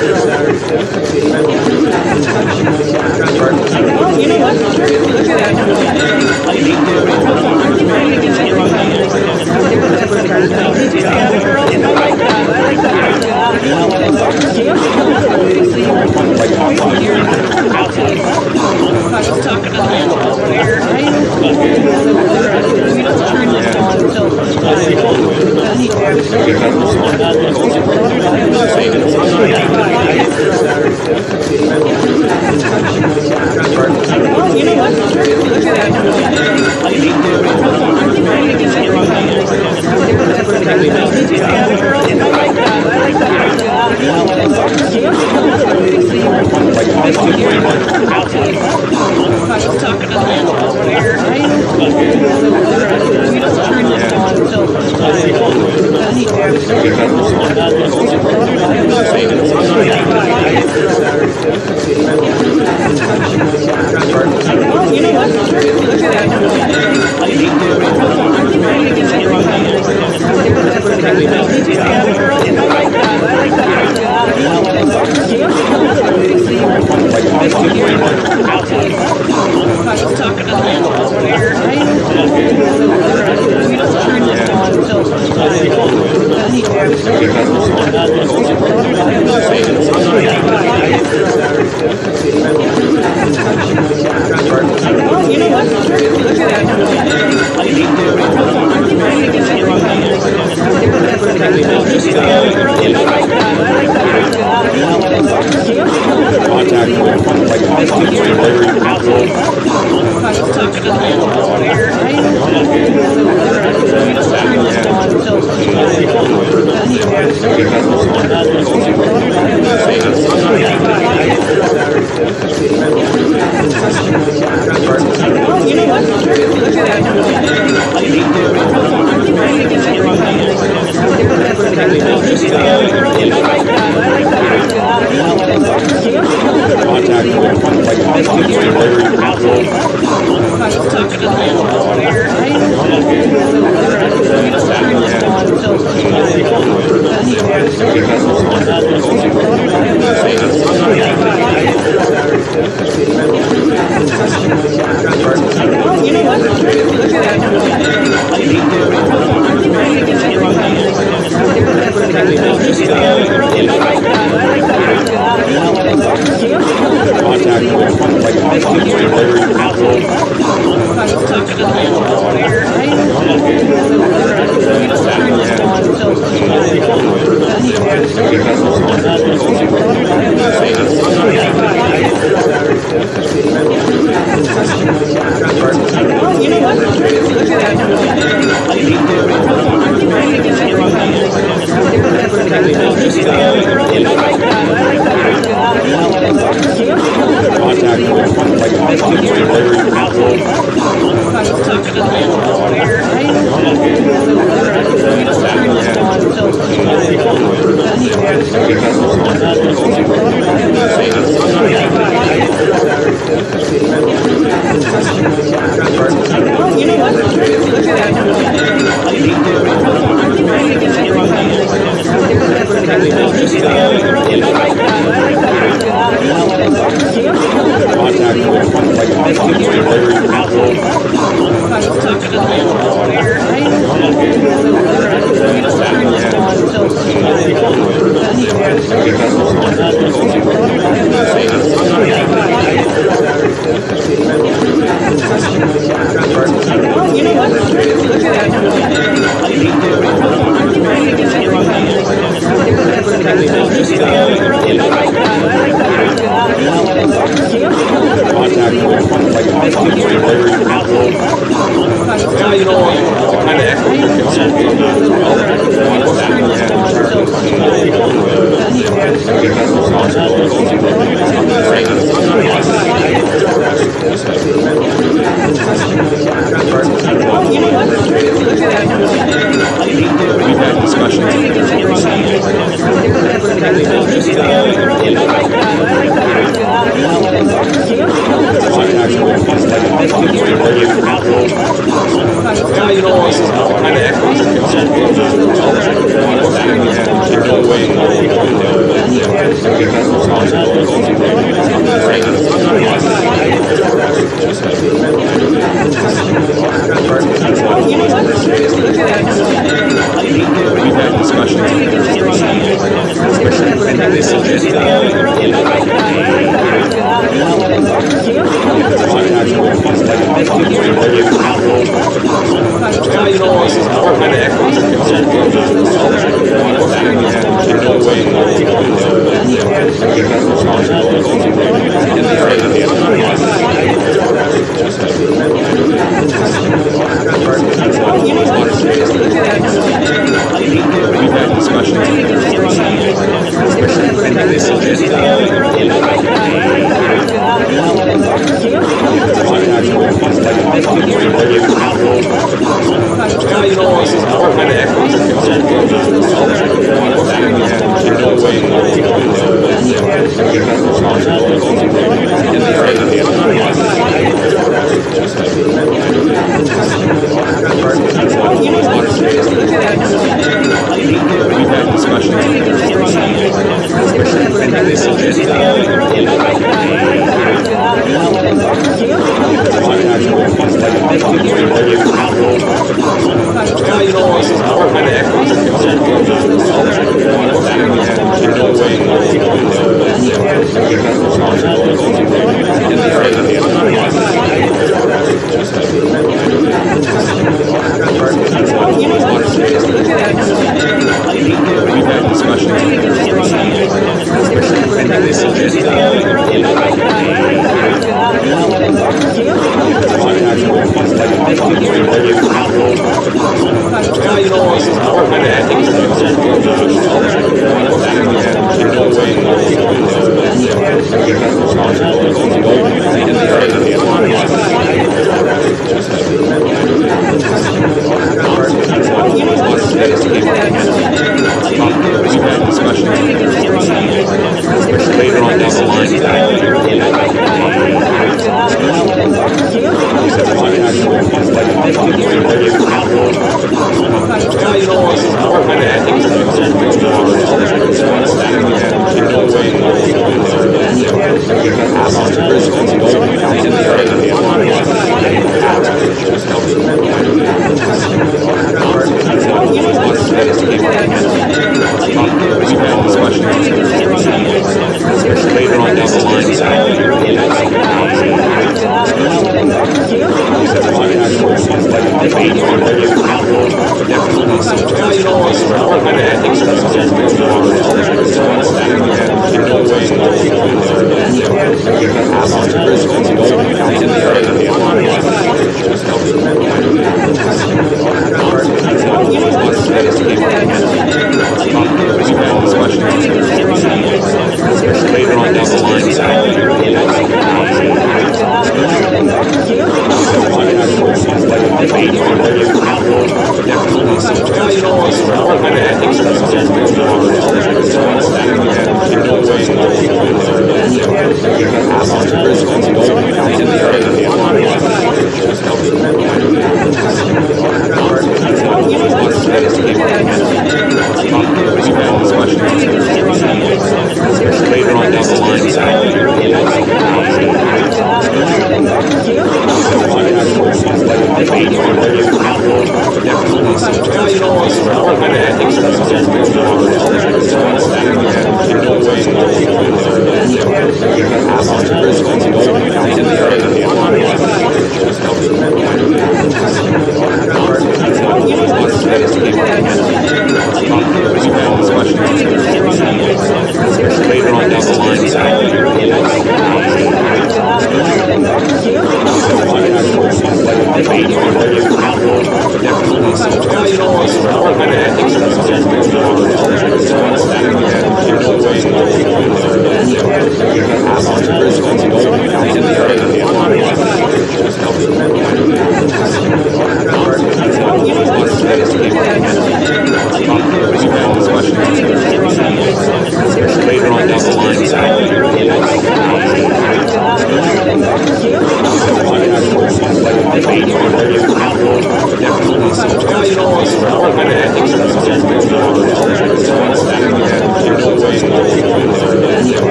Oh, you know what? Look at Oh, you know what? Look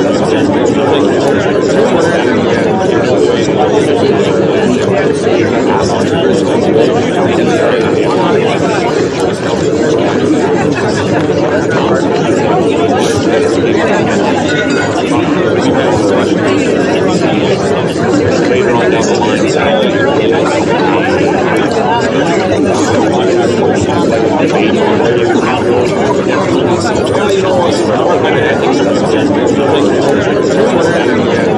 Later on down the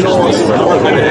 Thank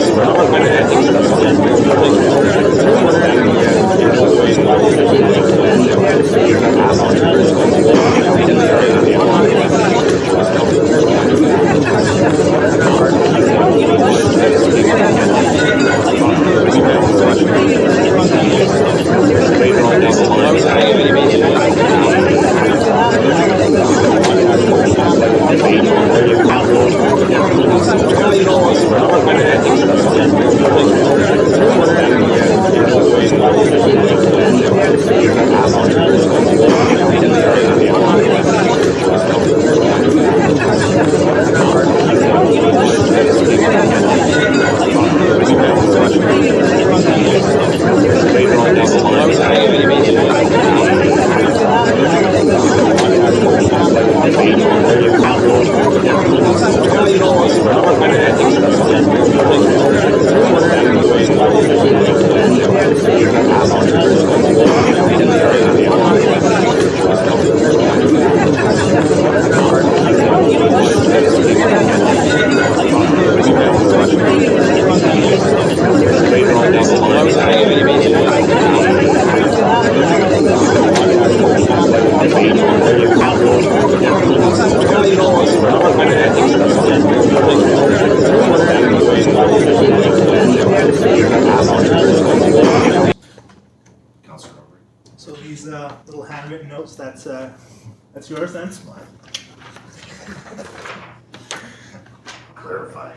you. So these little handwritten notes, that's yours then? Clarify.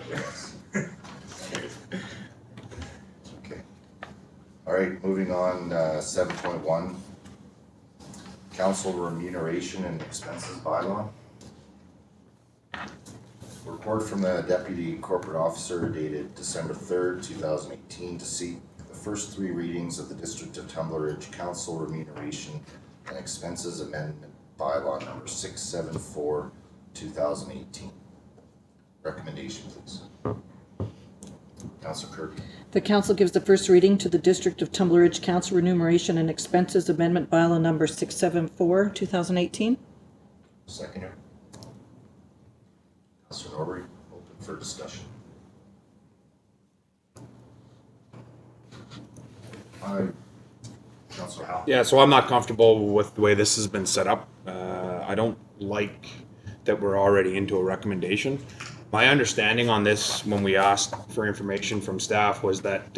Okay. All right, moving on, 7.1, council remuneration and expenses bylaw. Report from the deputy corporate officer dated December 3rd, 2018 to seek the first three readings of the District of Tumbler Ridge Council remuneration and expenses amendment bylaw number 674, 2018. Recommendation, please. Councilor Kirby. The council gives the first reading to the District of Tumbler Ridge Council Remuneration and Expenses Amendment Bylaw number 674, 2018. Seconder. Councilor Norbury, open for discussion. Councilor Howell. Yeah, so I'm not comfortable with the way this has been set up. I don't like that we're already into a recommendation. My understanding on this, when we asked for information from staff, was that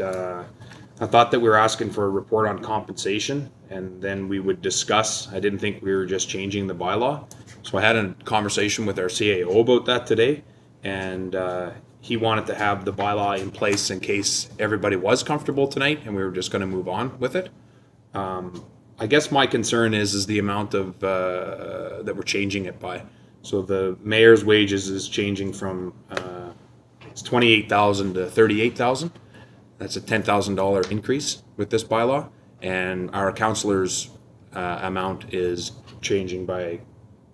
I thought that we were asking for a report on compensation, and then we would discuss. I didn't think we were just changing the bylaw. So I had a conversation with our CAO about that today, and he wanted to have the bylaw in place in case everybody was comfortable tonight, and we were just going to move on with it. I guess my concern is the amount of that we're changing it by. So the mayor's wages is changing from it's $28,000 to $38,000. That's a $10,000 increase with this bylaw, and our councillors' amount is changing by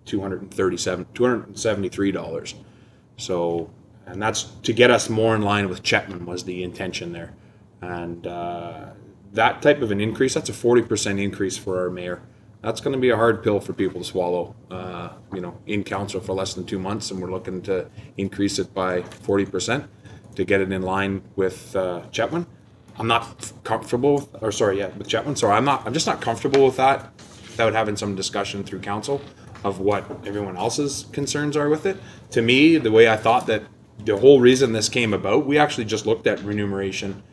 $273. So, and that's to get us more in line with Chetman was the intention there, and that type of an increase, that's a 40% increase for our mayor. That's going to be a hard pill for people to swallow, in council for less than 2 months, and we're looking to increase it by 40% to get it in line with Chetman. I'm not comfortable with Chetman. So I'm just not comfortable with that without having some discussion through council of what everyone else's concerns are with it. To me, the way I thought that the whole reason this came about, we actually just looked at remuneration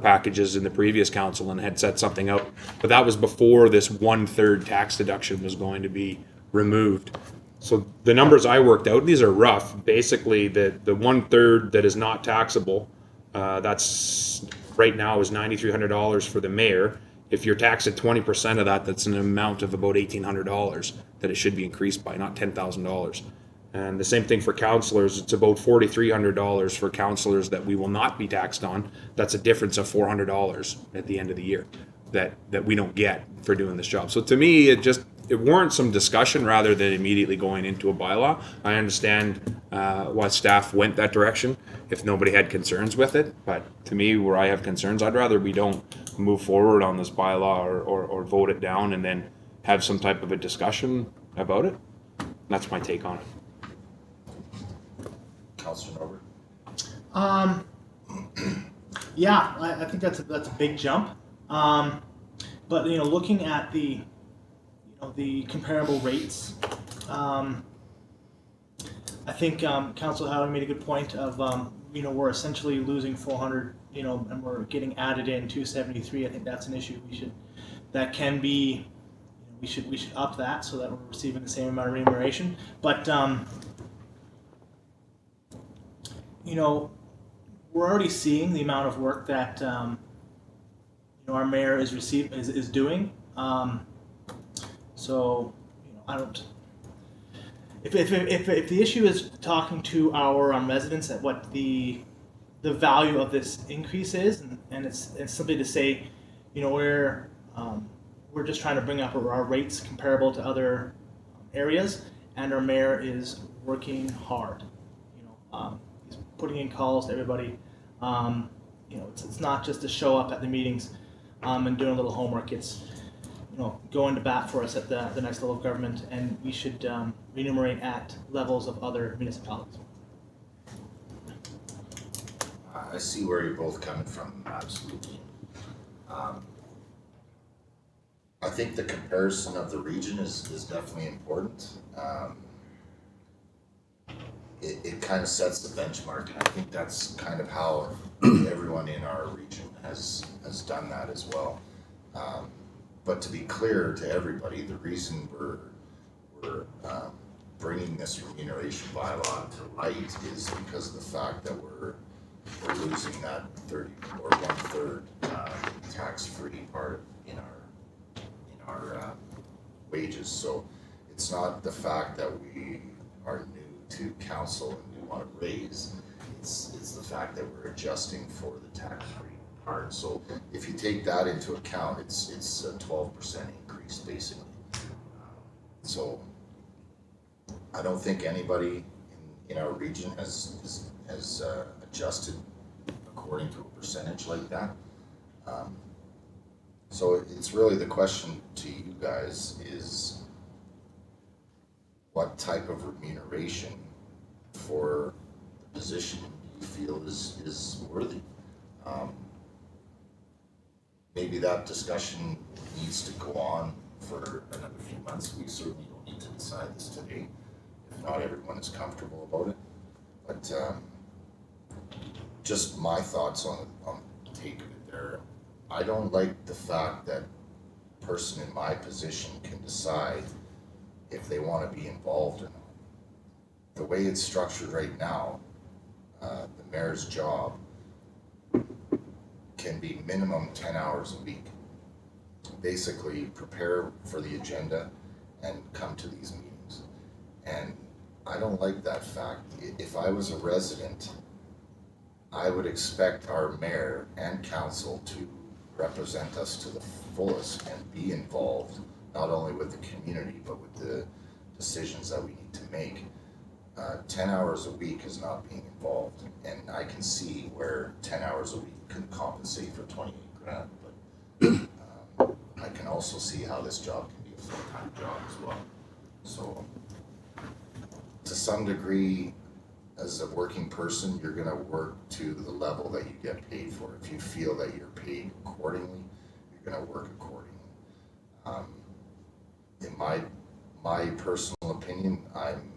packages in the previous council and had set something out, but that was before this 1/3 tax deduction was going to be removed. So the numbers I worked out, these are rough. Basically, the 1/3 that is not taxable, that's right now is $9,300 for the mayor. If you're taxed at 20% of that, that's an amount of about $1,800 that it should be increased by, not $10,000. And the same thing for councillors, it's about $4,300 for councillors that we will not be taxed on. That's a difference of $400 at the end of the year that we don't get for doing this job. So to me, it warrants some discussion rather than immediately going into a bylaw. I understand why staff went that direction if nobody had concerns with it, but to me, where I have concerns, I'd rather we don't move forward on this bylaw or vote it down and then have some type of a discussion about it. That's my take on it. Councilor Norbert. Yeah, I think that's a big jump. But looking at the comparable rates, I think Councilor Howard made a good point of we're essentially losing 400, and we're getting added in 273. I think that's an issue. We should up that so that we're receiving the same amount of remuneration. But you know, we're already seeing the amount of work that our mayor is doing. So I don't. If the issue is talking to our residents at what the value of this increase is, and it's simply to say, we're just trying to bring up our rates comparable to other areas, and our mayor is working hard. He's putting in calls to everybody. It's not just to show up at the meetings and doing a little homework. It's going to bat for us at the next level of government, and we should remunerate at levels of other municipalities. I see where you're both coming from, absolutely. I think the comparison of the region is definitely important. It kind of sets the benchmark, and I think that's kind of how everyone in our region has done that as well. But to be clear to everybody, the reason we're bringing this remuneration bylaw to light is because of the fact that we're losing that 30 or 1/3 tax-free part in our wages. So it's not the fact that we are new to council and we want to raise. It's the fact that we're adjusting for the tax-free part. So if you take that into account, it's a 12% increase basically. So I don't think anybody in our region has adjusted according to a percentage like that. So it's really the question to you guys is what type of remuneration for the position you feel is worthy. Maybe that discussion needs to go on for another few months. We certainly don't need to decide this today if not everyone is comfortable about it. But just my thoughts on the take of it there. I don't like the fact that a person in my position can decide if they want to be involved or not. The way it's structured right now, the mayor's job can be minimum 10 hours a week. Basically prepare for the agenda and come to these meetings. And I don't like that fact. If I was a resident, I would expect our mayor and council to represent us to the fullest and be involved, not only with the community, but with the decisions that we need to make. 10 hours a week is not being involved, and I can see where 10 hours a week can compensate for 28 grand, but I can also see how this job can be a full-time job as well. So to some degree, as a working person, you're gonna work to the level that you get paid for. If you feel that you're paid accordingly, you're gonna work accordingly. In my personal opinion, I'm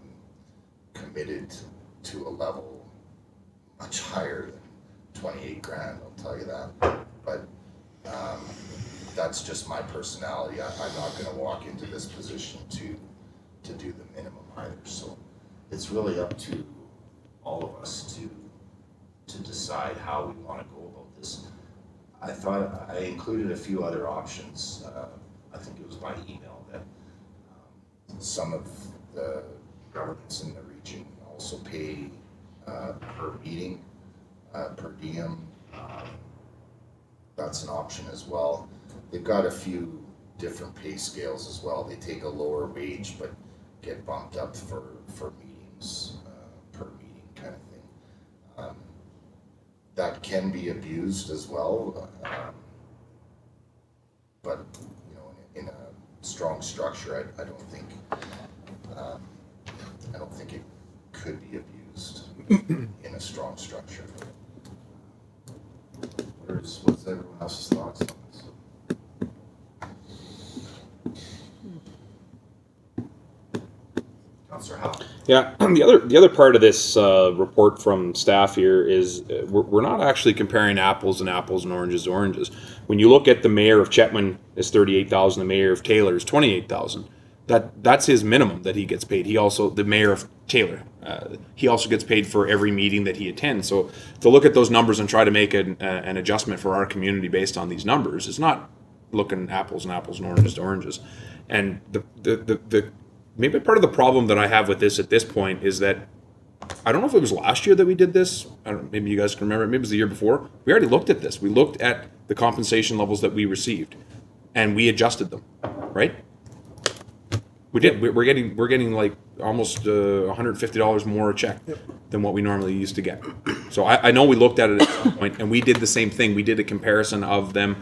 committed to a level much higher than 28 grand, I'll tell you that. But that's just my personality. I'm not gonna walk into this position to do the minimum either. So it's really up to all of us to decide how we want to go about this. I thought I included a few other options. I think it was by email that some of the governments in the region also pay per meeting, per diem. That's an option as well. They've got a few different pay scales as well. They take a lower wage but get bumped up for meetings, per meeting kind of thing. That can be abused as well, but in a strong structure, I don't think it could be abused in a strong structure. What's everyone else's thoughts on this? Councillor Howe. Yeah, the other part of this report from staff here is we're not actually comparing apples and oranges to oranges. When you look at the mayor of Chetwynd is $38,000, the mayor of Taylor is $28,000. That's his minimum that he gets paid. He also, the mayor of Taylor. He also gets paid for every meeting that he attends. So to look at those numbers and try to make an adjustment for our community based on these numbers is not looking apples and apples and oranges to oranges. And the maybe part of the problem that I have with this at this point is that I don't know if it was last year that we did this. I don't. Maybe you guys can remember. Maybe it was the year before. We already looked at this. We looked at the compensation levels that we received, and we adjusted them. Right? We did. We're getting like almost $150 more a check than what we normally used to get. So I know we looked at it at some point, and we did the same thing. We did a comparison of them.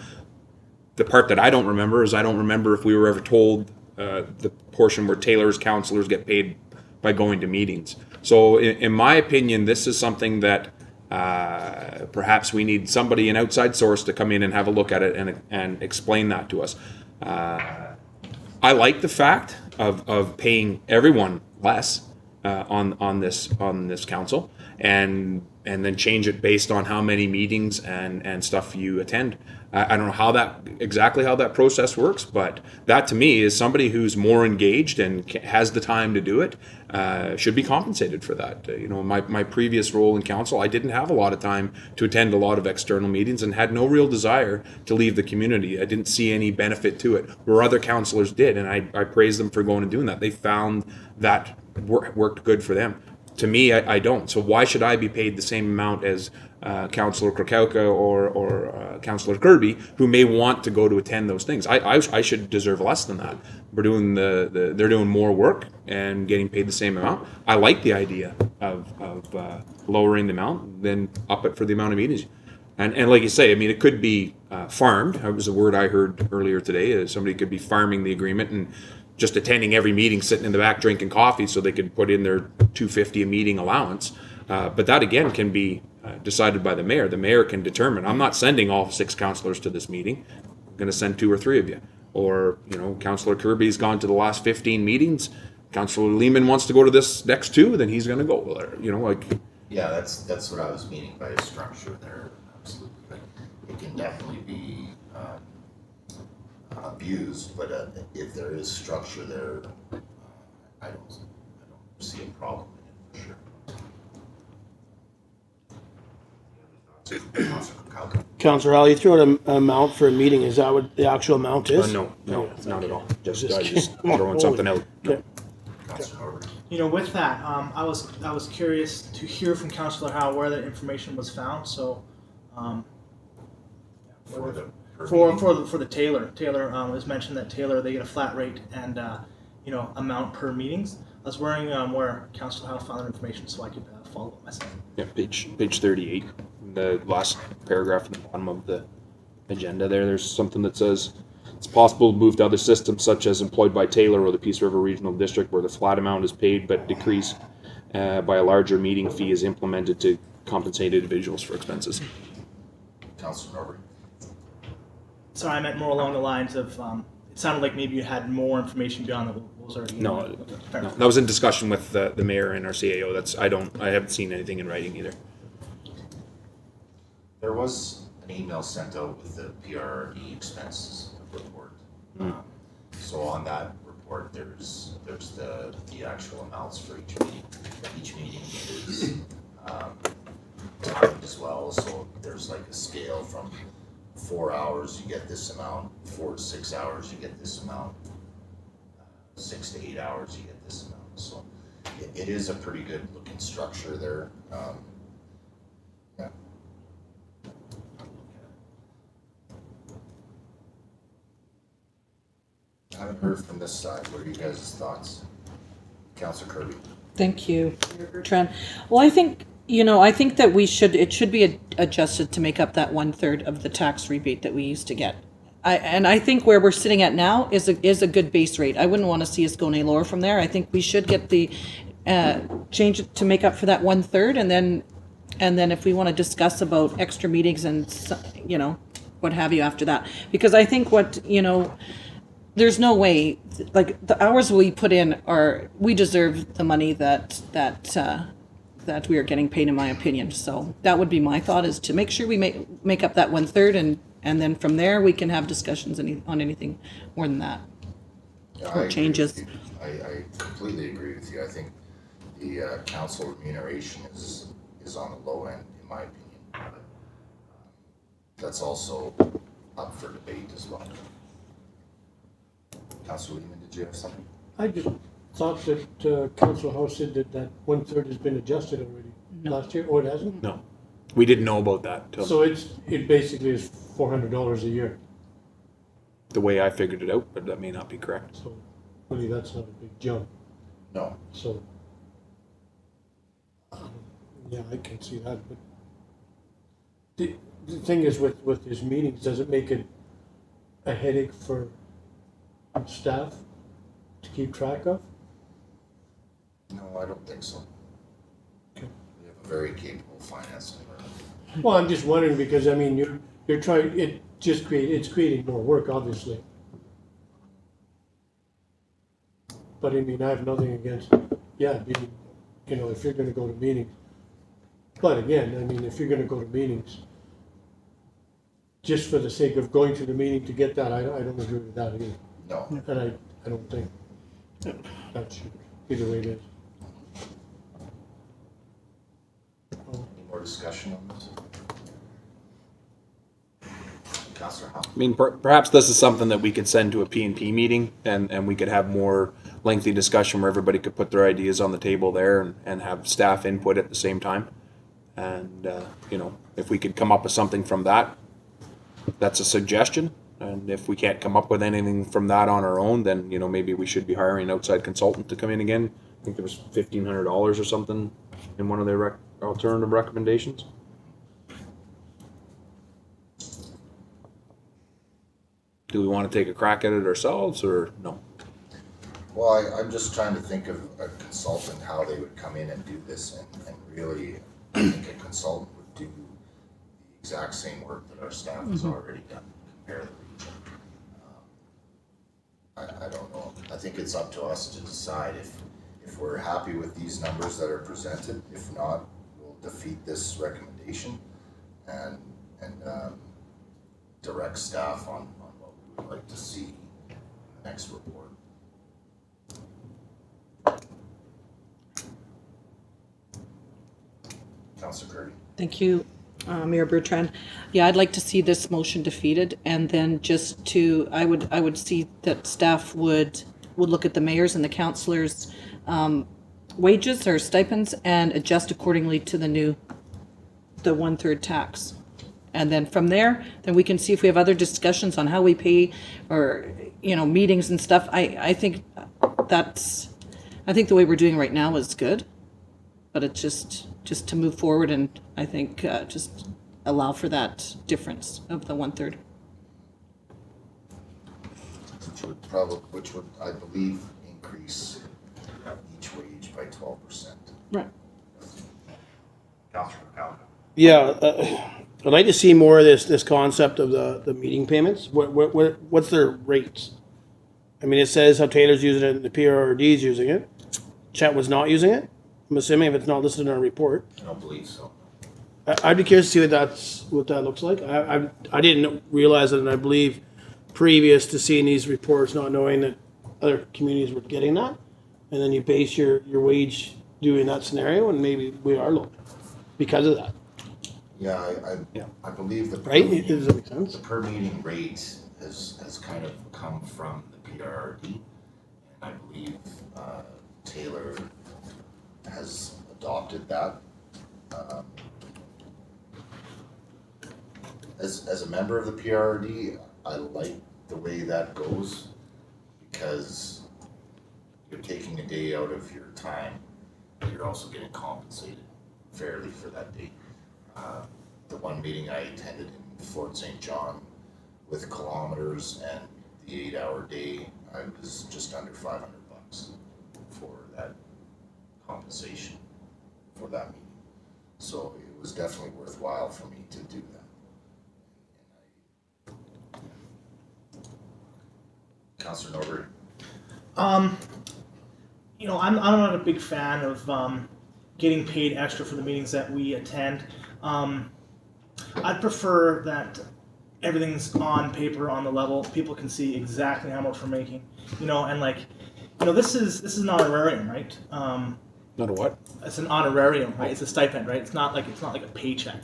The part that I don't remember is I don't remember if we were ever told the portion where Taylor's counselors get paid by going to meetings. So in my opinion, this is something that perhaps we need somebody, an outside source, to come in and have a look at it and explain that to us. I like the fact of paying everyone less on this council, and then change it based on how many meetings and stuff you attend. I don't know exactly how that process works, but that to me is somebody who's more engaged and has the time to do it should be compensated for that. My previous role in council, I didn't have a lot of time to attend a lot of external meetings and had no real desire to leave the community. I didn't see any benefit to it, where other councillors did, and I praise them for going and doing that. They found that worked good for them. To me, I don't. So why should I be paid the same amount as Councillor Krakauka or Councillor Kirby, who may want to go to attend those things? I should deserve less than that. We're doing they're doing more work and getting paid the same amount. I like the idea of lowering the amount, then up it for the amount of meetings. And like you say, I mean, it could be farmed. That was a word I heard earlier today. Somebody could be farming the agreement and just attending every meeting, sitting in the back drinking coffee so they could put in their $250 a meeting allowance. But that again can be decided by the mayor. The mayor can determine, I'm not sending all 6 councillors to this meeting. I'm going to send 2 or 3 of you. Or, Councillor Kirby's gone to the last 15 meetings. Councillor Lehman wants to go to this next 2, then he's going to go. Yeah, that's what I was meaning by a structure there. Absolutely, but it can definitely be abused. But if there is structure there, I don't see a problem in it for sure. Councillor Hall, you threw out an amount for a meeting. Is that what the actual amount is? No, not at all. Just Just throwing something out. Okay. With that, I was curious to hear from Councillor Howe where that information was found. So, for the Taylor it was mentioned that Taylor, they get a flat rate and amount per meetings. I was wondering where Councillor Howe found that information so I could follow up myself. Yeah, page 38, the last paragraph at the bottom of the agenda there's something that says it's possible to move to other systems such as employed by Taylor or the Peace River Regional District, where the flat amount is paid but decreased by a larger meeting fee is implemented to compensate individuals for expenses. Councillor Norbert. Sorry, I meant more along the lines of it sounded like maybe you had more information beyond what was already. No, Fair enough. that was in discussion with the mayor and our CAO. I haven't seen anything in writing either. There was an email sent out with the PRRD expenses report. So on that report, there's the actual amounts for each meeting. Each meeting is timed as well, so there's like a scale from 4 hours you get this amount, 4 to 6 hours you get this amount, 6 to 8 hours you get this amount. So it is a pretty good looking structure there. Yeah. I haven't heard from this side. What are you guys' thoughts? Councillor Kirby. Thank you, Bertrand. Well, I think that it should be adjusted to make up that 1/3 of the tax rebate that we used to get. I think where we're sitting at now is a good base rate. I wouldn't want to see us go any lower from there. I think we should get the change it to make up for that 1/3, and then if we want to discuss about extra meetings and what have you after that, because I think there's no way, like, the hours we put in we deserve the money that we are getting paid, in my opinion. So that would be my thought, is to make sure we make up that 1/3, and then from there we can have discussions on anything more than that. Yeah, Or changes. I completely agree with you. I think the council remuneration is on the low end, in my opinion. But, that's also up for debate as well. Councilor Lehman, did you have something? I just thought that Council House said that 1/3 has been adjusted already last year, or it hasn't? No, we didn't know about that till So it basically is $400 a year, the way I figured it out, but that may not be correct. so really that's not a big jump, No. so. Yeah, I can see that, but the thing is with his meetings, does it make it a headache for staff to keep track of? No, I don't think so. Okay. We have a very capable finance department. Well, I'm just wondering because, I mean, you're trying, it's creating more work, obviously. But I mean, I have nothing against, yeah, you know, if you're gonna go to meetings. But again, I mean, if you're gonna go to meetings, just for the sake of going to the meeting to get that, I don't agree with that either. No. And I don't think that should be the way it is. Any more discussion on this? Councilor Howe? I mean, perhaps this is something that we could send to a P&P meeting and we could have more lengthy discussion where everybody could put their ideas on the table there and have staff input at the same time. And, you know, if we could come up with something from that, that's a suggestion. And if we can't come up with anything from that on our own, then, you know, maybe we should be hiring an outside consultant to come in again. I think there was $1,500 or something in one of their alternative recommendations. Do we want to take a crack at it ourselves or no? Well, I'm just trying to think of a consultant, how they would come in and do this, and really, I think a consultant would do the exact same work that our staff has already done, compare the region. I don't know, I think it's up to us to decide if we're happy with these numbers that are presented. If not, we'll defeat this recommendation and direct staff on what we would like to see in the next report. Councilor Kirby. Thank you, Mayor Bertrand. Yeah, I'd like to see this motion defeated, and then just to, I would see that staff would look at the mayor's and the councillors' wages or stipends and adjust accordingly to the 1/3 tax. And then from there, then we can see if we have other discussions on how we pay or, you know, meetings and stuff. I think the way we're doing right now is good, but it's just to move forward and I think just allow for that difference of the 1/3. Which would, I believe, increase each wage by 12%. Right. Councilor McCallum. Yeah, I'd like to see more of this concept of the meeting payments. What's their rates? I mean, it says how Taylor's using it and the PRRD's using it. Chet was not using it. I'm assuming if it's not listed in our report. I don't believe so. I'd be curious to see what that looks like. I didn't realize it, and I believe previous to seeing these reports, not knowing that other communities were getting that, and then you base your wage doing that scenario, and maybe we are low because of that. Yeah, I believe the Right? Does that make sense? the per meeting rate has kind of come from the PRRD, and I believe Taylor has adopted that. As a member of the PRRD, I like the way that goes because you're taking a day out of your time, but you're also getting compensated fairly for that day. The one meeting I attended in Fort St. John with kilometers and the 8-hour day, I was just under $500 for that compensation for that meeting. So it was definitely worthwhile for me to do that. Councilor Norbury. You know, I'm not a big fan of getting paid extra for the meetings that we attend. I'd prefer that everything's on paper, on the level. People can see exactly how much we're making. You know, and like, you know, this is not honorarium, right? Not a what? It's an honorarium, right? It's a stipend, right? It's not like a paycheck.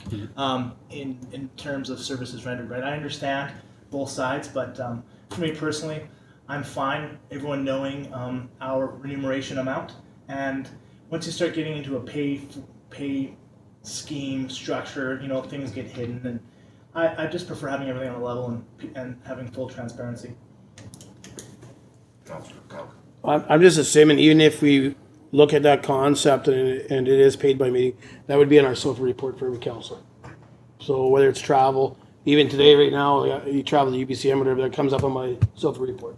In terms of services rendered, right? I understand both sides, but for me personally, I'm fine. Everyone knowing our remuneration amount, and once you start getting into a pay scheme structure, things get hidden, and I just prefer having everything on a level and having full transparency. Councillor Falco. I'm just assuming even if we look at that concept and it is paid by meeting, that would be in our social report for every councillor. So whether it's travel, even today, right now, you travel to UBCM, whatever, that comes up on my social report.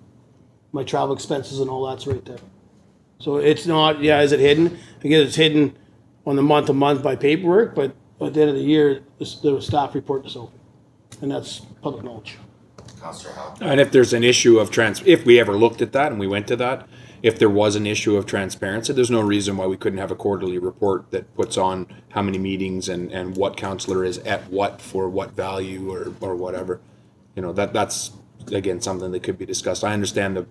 My travel expenses and all that's right there. So it's not, is it hidden? Again, it's hidden on the month-to-month by paperwork, but at the end of the year, the staff report to Sophie. And that's public knowledge. Councillor Howe. And if there's an issue of if we ever looked at that and we went to that, if there was an issue of transparency, there's no reason why we couldn't have a quarterly report that puts on how many meetings and what councillor is at what for what value or whatever. That's again something that could be discussed. I understand the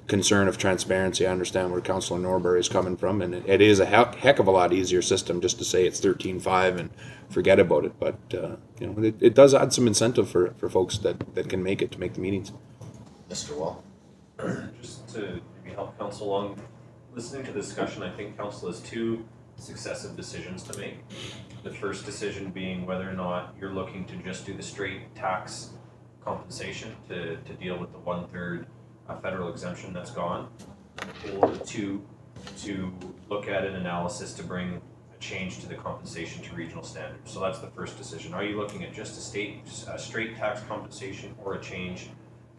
concern of transparency. I understand where Councillor Norbury is coming from, and it is a heck of a lot easier system just to say it's 13.5 and forget about it. But it does add some incentive for folks that can make it to make the meetings. Mr. Wall. Just to maybe help council along, listening to the discussion, I think council has two successive decisions to make. The first decision being whether or not you're looking to just do the straight tax compensation to deal with the 1/3 federal exemption that's gone, or two, to look at an analysis to bring a change to the compensation to regional standards. So that's the first decision. Are you looking at just a straight tax compensation or a change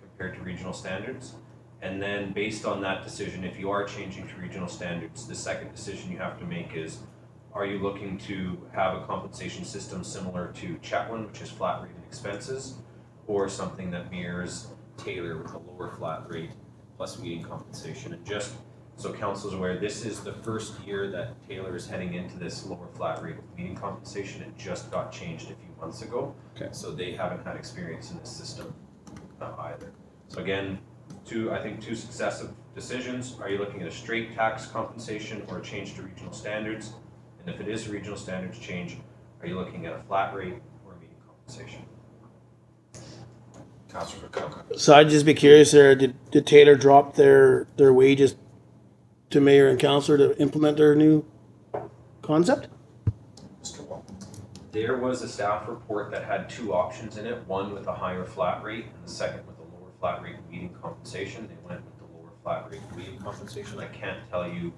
compared to regional standards? And then based on that decision, if you are changing to regional standards, the second decision you have to make is, are you looking to have a compensation system similar to Chetwynd, which is flat rate and expenses, or something that mirrors Taylor with a lower flat rate plus meeting compensation? And just so council's aware, this is the first year that Taylor is heading into this lower flat rate with meeting compensation. It just got changed a few months ago. Okay. So they haven't had experience in this system either. So again, two successive decisions. Are you looking at a straight tax compensation or a change to regional standards? And if it is a regional standards change, are you looking at a flat rate or a meeting compensation? Councillor Falco. So I'd just be curious there, did Taylor drop their wages to mayor and councillor to implement their new concept? Mr. Wall. There was a staff report that had two options in it, one with a higher flat rate and the second with a lower flat rate meeting compensation. They went with the lower flat rate meeting compensation. I can't tell you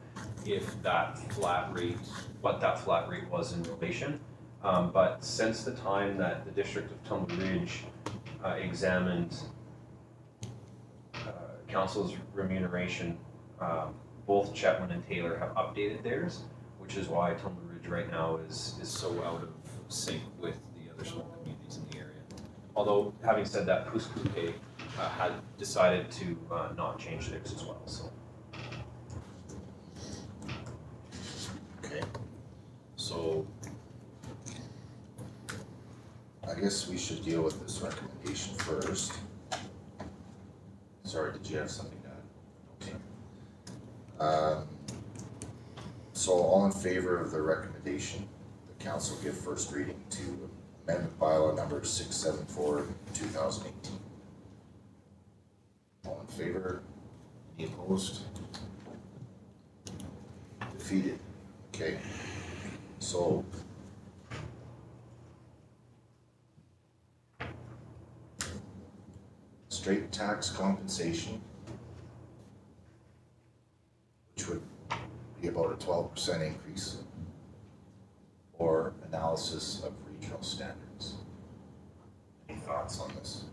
if that flat rate, what that flat rate was in relation. But since the time that the District of Tumbler Ridge examined council's remuneration, both Chetwynd and Taylor have updated theirs, which is why Tumbler Ridge right now is so out of sync with the other small communities in the area. Although, having said that, Pouce had decided to not change theirs as well. So. Okay. So I guess we should deal with this recommendation first. Sorry, did you have something to add? Okay. So all in favor of the recommendation, the council give first reading to amendment bylaw number 674, 2018. All in favor? Any opposed? Defeated. Okay. So straight tax compensation, which would be about a 12% increase, or analysis of regional standards. Any thoughts on this?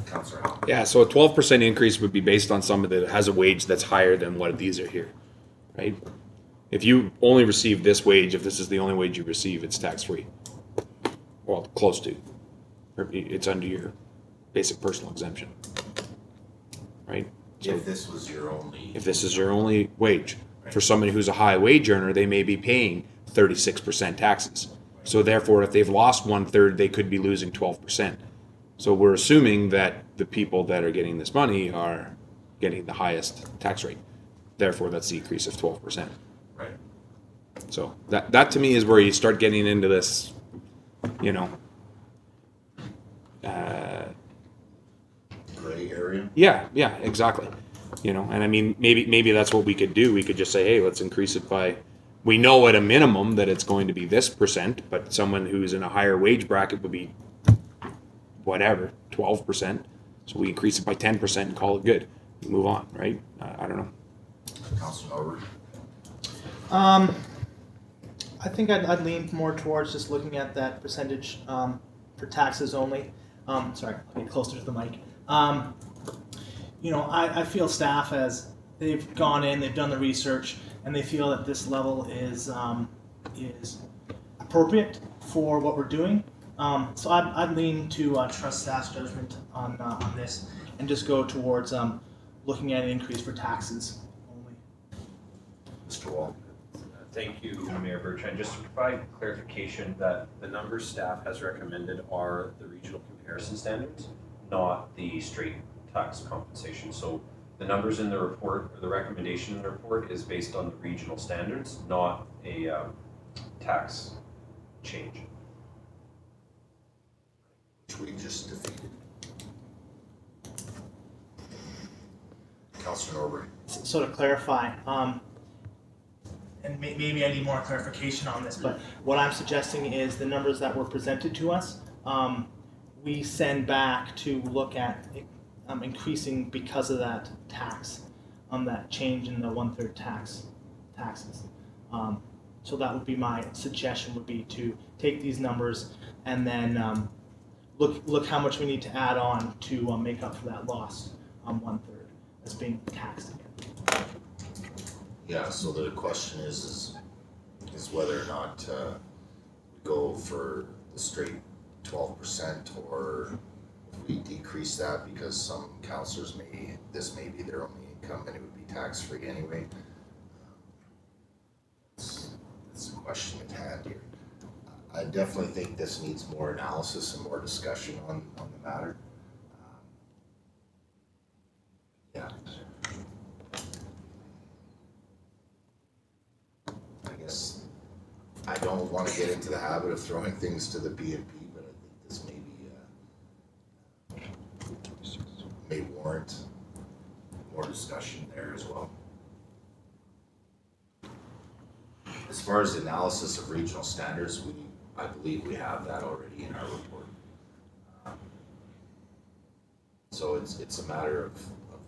Councillor Howe. Yeah, so a 12% increase would be based on somebody that has a wage that's higher than what these are here, right? If you only receive this wage, if this is the only wage you receive, it's tax-free. Well, close to. It's under your basic personal exemption, right? So If this was your only. if this is your only wage, for somebody who's a high wage earner, they may be paying 36% taxes. So therefore, if they've lost 1/3, they could be losing 12%. So we're assuming that the people that are getting this money are getting the highest tax rate. Therefore, that's the increase of 12%. Right. So that to me is where you start getting into this, you know, Gray area. yeah, exactly. You know, and I mean, maybe that's what we could do. We could just say, hey, let's increase it by, we know at a minimum that it's going to be this percent, but someone who's in a higher wage bracket would be whatever, 12%. So we increase it by 10% and call it good. Move on, right? I don't know. Councilor Norbert. I think I'd lean more towards just looking at that percentage for taxes only. Sorry, I'll get closer to the mic. You know, I feel staff as they've gone in, they've done the research, and they feel that this level is appropriate for what we're doing. So I'd lean to trust staff's judgment on this and just go towards looking at an increase for taxes only. Mr. Wall. Thank you, Mayor Bertrand. Just to provide clarification that the numbers staff has recommended are the regional comparison standards, not the straight tax compensation. So the numbers in the report, or the recommendation in the report, is based on the regional standards, not a tax change. Which we just defeated. Councilor Norbert. So to clarify, and maybe I need more clarification on this, but what I'm suggesting is the numbers that were presented to us, we send back to look at increasing because of that tax, that change in the 1/3 taxes. So that would be my suggestion, would be to take these numbers and then look how much we need to add on to make up for that loss 1/3 that's being taxed again. Yeah, so the question is whether or not we go for the straight 12% or if we decrease that because some councillors this may be their only income and it would be tax-free anyway. It's the question at hand here. I definitely think this needs more analysis and more discussion on the matter. Yeah. I guess I don't want to get into the habit of throwing things to the BNP, but I think this may warrant more discussion there as well. As far as analysis of regional standards, I believe we have that already in our report. So it's a matter of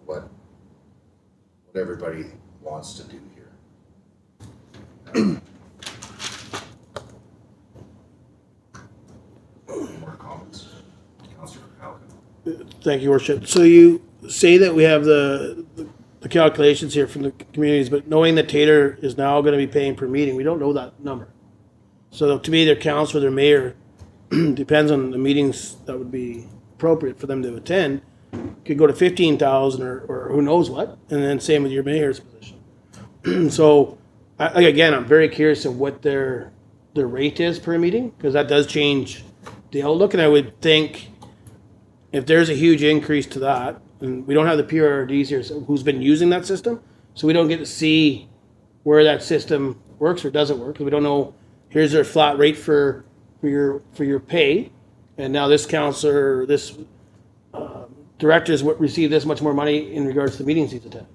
what everybody wants to do here. Any more comments? Councilor Halkin. Thank you, Worship. So you say that we have the calculations here from the communities, but knowing that Taylor is now going to be paying per meeting, we don't know that number. So to me, their council, their mayor, depends on the meetings that would be appropriate for them to attend. Could go to 15,000 or who knows what, and then same with your mayor's position. So, again, I'm very curious of what their rate is per meeting, because that does change the outlook. And I would think if there's a huge increase to that, and we don't have the PRRDs here, so who's been using that system, so we don't get to see where that system works or doesn't work, because we don't know. Here's their flat rate for your pay, and now this counselor, this directors receive this much more money in regards to the meetings he's attended.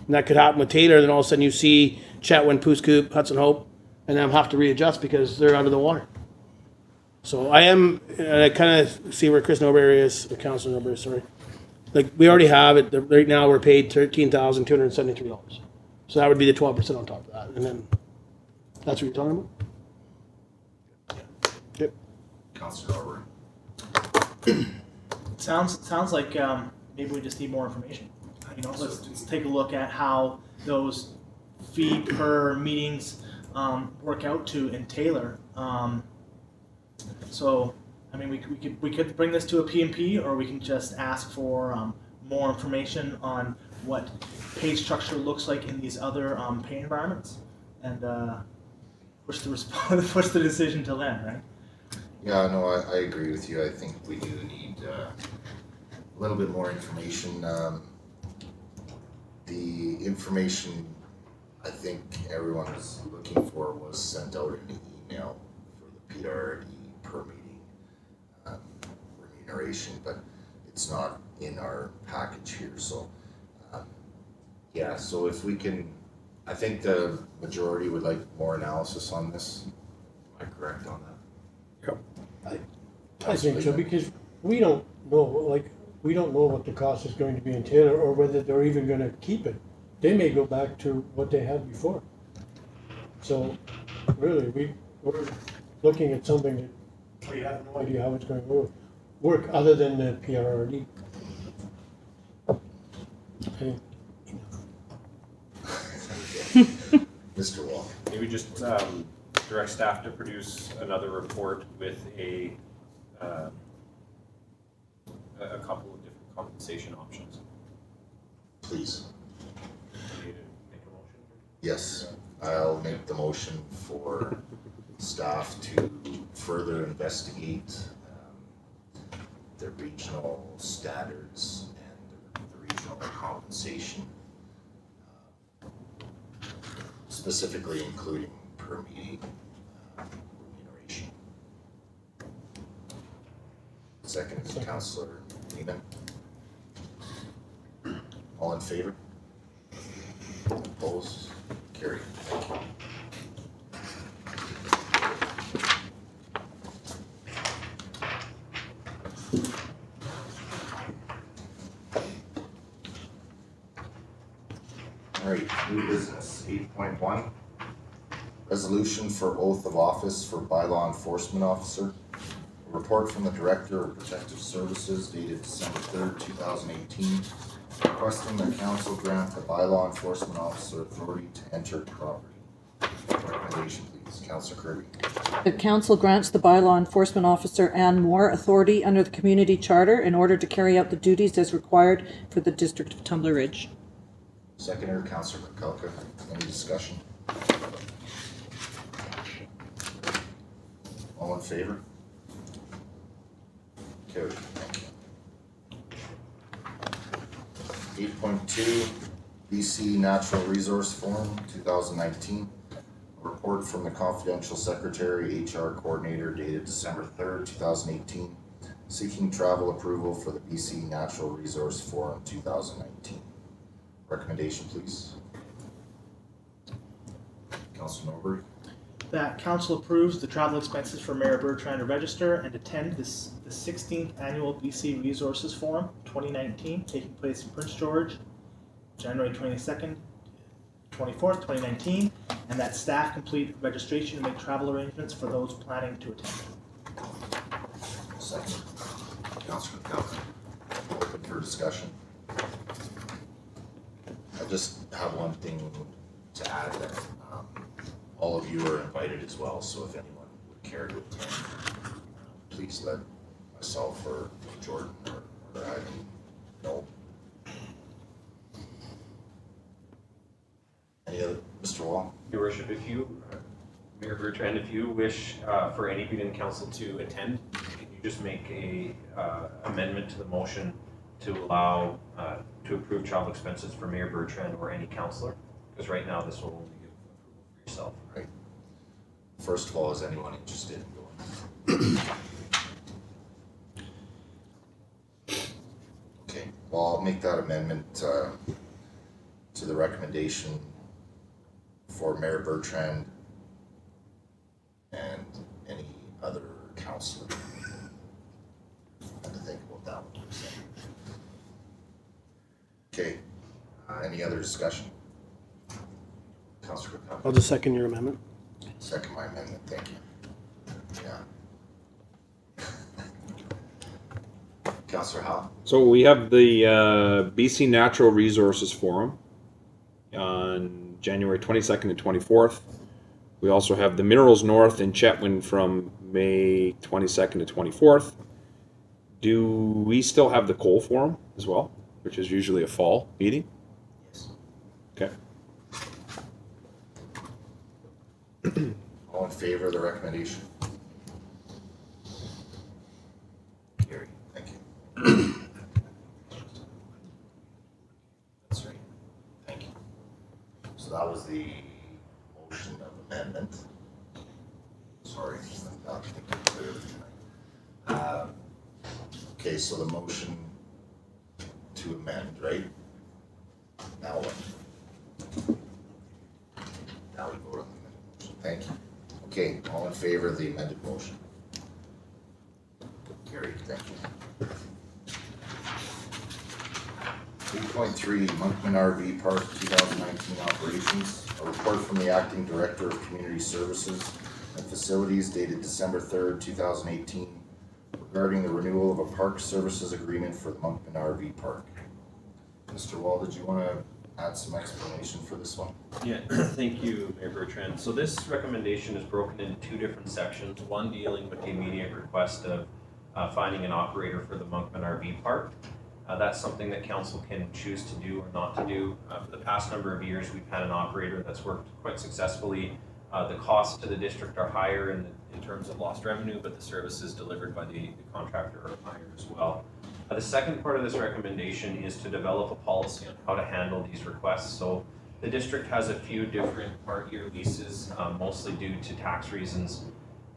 And that could happen with Taylor, and then all of a sudden you see Chetwynd, Pouce Hudson Hope, and them have to readjust because they're out of the water. So I kind of see where Chris Norberry is, or Councilor Norberry, sorry. Like, we already have it, right now we're paid $13,273. So that would be the 12% on top of that, and then that's what you're talking about? Yep. Councilor Norbert. Sounds like maybe we just need more information. You know, let's take a look at how those fee per meetings work out in Taylor. So, I mean, we could bring this to a PMP, or we can just ask for more information on what pay structure looks like in these other pay environments, and push the decision till then, right? Yeah, no, I agree with you. I think we do need a little bit more information. The information I think everyone was looking for was sent out in an email for the PRD per meeting remuneration, but it's not in our package here, so yeah, so if we can, I think the majority would like more analysis on this. Am I correct on that? Yep. I think so, because we don't know, we don't know what the cost is going to be in Taylor, or whether they're even gonna keep it. They may go back to what they had before. So, really, we're looking at something that we have no idea how it's going to work, other than the PRRD. Okay. Mr. Wall. Maybe just direct staff to produce another report with a couple of different compensation options. Please. Do you need to make a motion? Yes, I'll make the motion for staff to further investigate the regional standards and the regional compensation, specifically including per meeting remuneration. Second is Councillor Lehman. All in favor? Opposed? Carried. Thank you. All right, new business, 8.1. Resolution for oath of office for bylaw enforcement officer. A report from the Director of Protective Services dated December 3rd, 2018, requesting that council grant the bylaw enforcement officer authority to enter property. Recommendation, please. Councillor Kirby. The council grants the bylaw enforcement officer Ann Moore authority under the community charter in order to carry out the duties as required for the District of Tumbler Ridge. Seconder, Councillor Kukulka. Any discussion? All in favor? Carried. Thank you. 8.2, BC Natural Resource Forum 2019. A report from the confidential secretary, HR coordinator dated December 3rd, 2018, seeking travel approval for the BC Natural Resource Forum 2019. Recommendation, please. Councillor Norberg. That council approves the travel expenses for Mayor Bertrand to register and attend the 16th Annual BC Resources Forum 2019, taking place in Prince George, January 22nd, 24th, 2019, and that staff complete registration and make travel arrangements for those planning to attend. Second. Councillor Calvin. Open for discussion. I just have one thing to add that all of you are invited as well, so if anyone would care to attend, please let myself or Jordan or Ivan know. Any other, Mr. Wall? Your worship, if you, Mayor Bertrand, if you wish for anybody in council to attend, can you just make a amendment to the motion to allow, to approve travel expenses for Mayor Bertrand or any councillor? Because right now this will only give approval for yourself. Right. First of all, is anyone interested in going? Okay, well, I'll make that amendment to the recommendation for Mayor Bertrand and any other councillor. I have to think about that one for a second. Okay, any other discussion? Councillor Capel. I'll just second your amendment. Second my amendment, thank you. Yeah. Councillor Howe. So we have the BC Natural Resources Forum on January 22nd to 24th. We also have the Minerals North in Chetwynd from May 22nd to 24th. Do we still have the Coal Forum as well, which is usually a fall meeting? Yes. Okay. All in favor of the recommendation? Carried, thank you. That's right. amendment. Sorry, I'm not thinking clearly tonight. Okay, so the motion to amend, right? Now what? Now we vote on the amended motion. Thank you. Okay, all in favor of the amended motion? Carried, thank you. 8.3, Monkman RV Park 2019 operations. A report from the Acting Director of Community Services and Facilities dated December 3rd, 2018 regarding the renewal of a park services agreement for the Monkman RV Park. Mr. Wall, did you want to add some explanation for this one? Yeah, thank you, Mayor Bertrand. So this recommendation is broken into two different sections. One dealing with the immediate request of finding an operator for the Monkman RV Park. That's something that council can choose to do or not to do. For the past number of years, we've had an operator that's worked quite successfully. The costs to the district are higher in terms of lost revenue, but the services delivered by the contractor are higher as well. The second part of this recommendation is to develop a policy on how to handle these requests. So the district has a few different part-year leases, mostly due to tax reasons.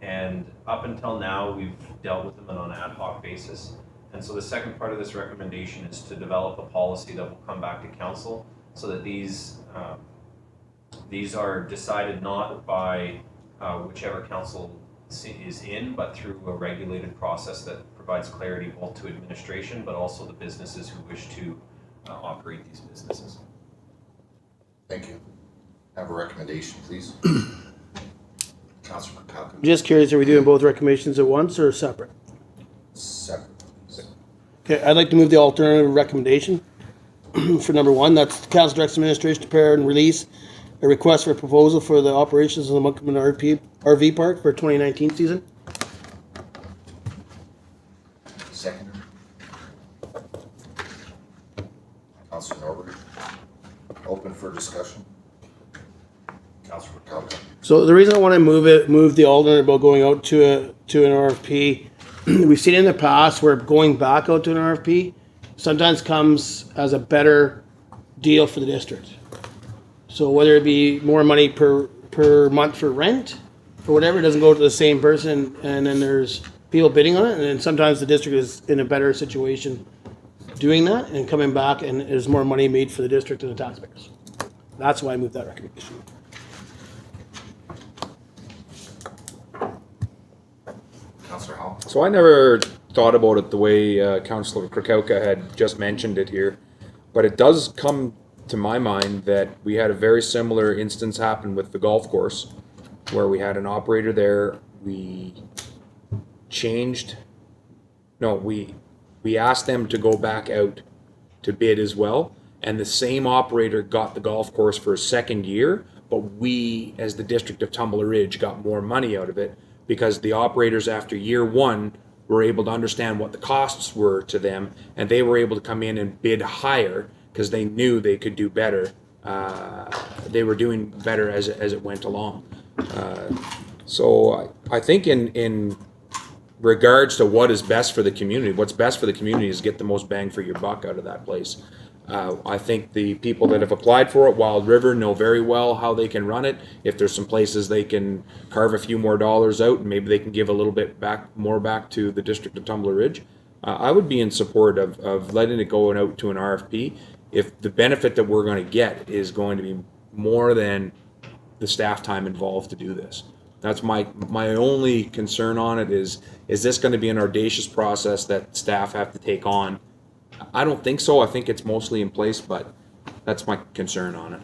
And up until now, we've dealt with them on an ad hoc basis. And so the second part of this recommendation is to develop a policy that will come back to council so that these are decided not by whichever council is in, but through a regulated process that provides clarity both to administration, but also the businesses who wish to operate these businesses. Thank you. Have a recommendation, please. Councilor Kirkcalkin. Just curious, are we doing both recommendations at once or separate? Separate. Okay, I'd like to move the alternative recommendation for number one. That's the council directs administration to prepare and release a request for a proposal for the operations of the Monkman RV Park for 2019 season. Seconder. Councilor Norbury. Open for discussion. Councilor Kirkcalkin. So the reason I want to move the alternate about going out to an RFP, we've seen in the past where going back out to an RFP sometimes comes as a better deal for the district. So whether it be more money per month for rent or whatever, it doesn't go to the same person, and then there's people bidding on it, and then sometimes the district is in a better situation doing that and coming back, and there's more money made for the district and the taxpayers. That's why I moved that recommendation. Councilor Howell. So I never thought about it the way Councillor Kirkcalkin had just mentioned it here, but it does come to my mind that we had a very similar instance happen with the golf course, where we had an operator there. We asked them to go back out to bid as well, and the same operator got the golf course for a second year, but we, as the District of Tumbler Ridge, got more money out of it because the operators after year one were able to understand what the costs were to them, and they were able to come in and bid higher because they knew they could do better. They were doing better as it went along. So I think in regards to what is best for the community, what's best for the community is get the most bang for your buck out of that place. I think the people that have applied for it, Wild River, know very well how they can run it. If there's some places they can carve a few more dollars out, and maybe they can give a little bit more back to the District of Tumbler Ridge. I would be in support of letting it go out to an RFP if the benefit that we're going to get is going to be more than the staff time involved to do this. That's my only concern on it is this going to be an audacious process that staff have to take on? I don't think so. I think it's mostly in place, but that's my concern on it.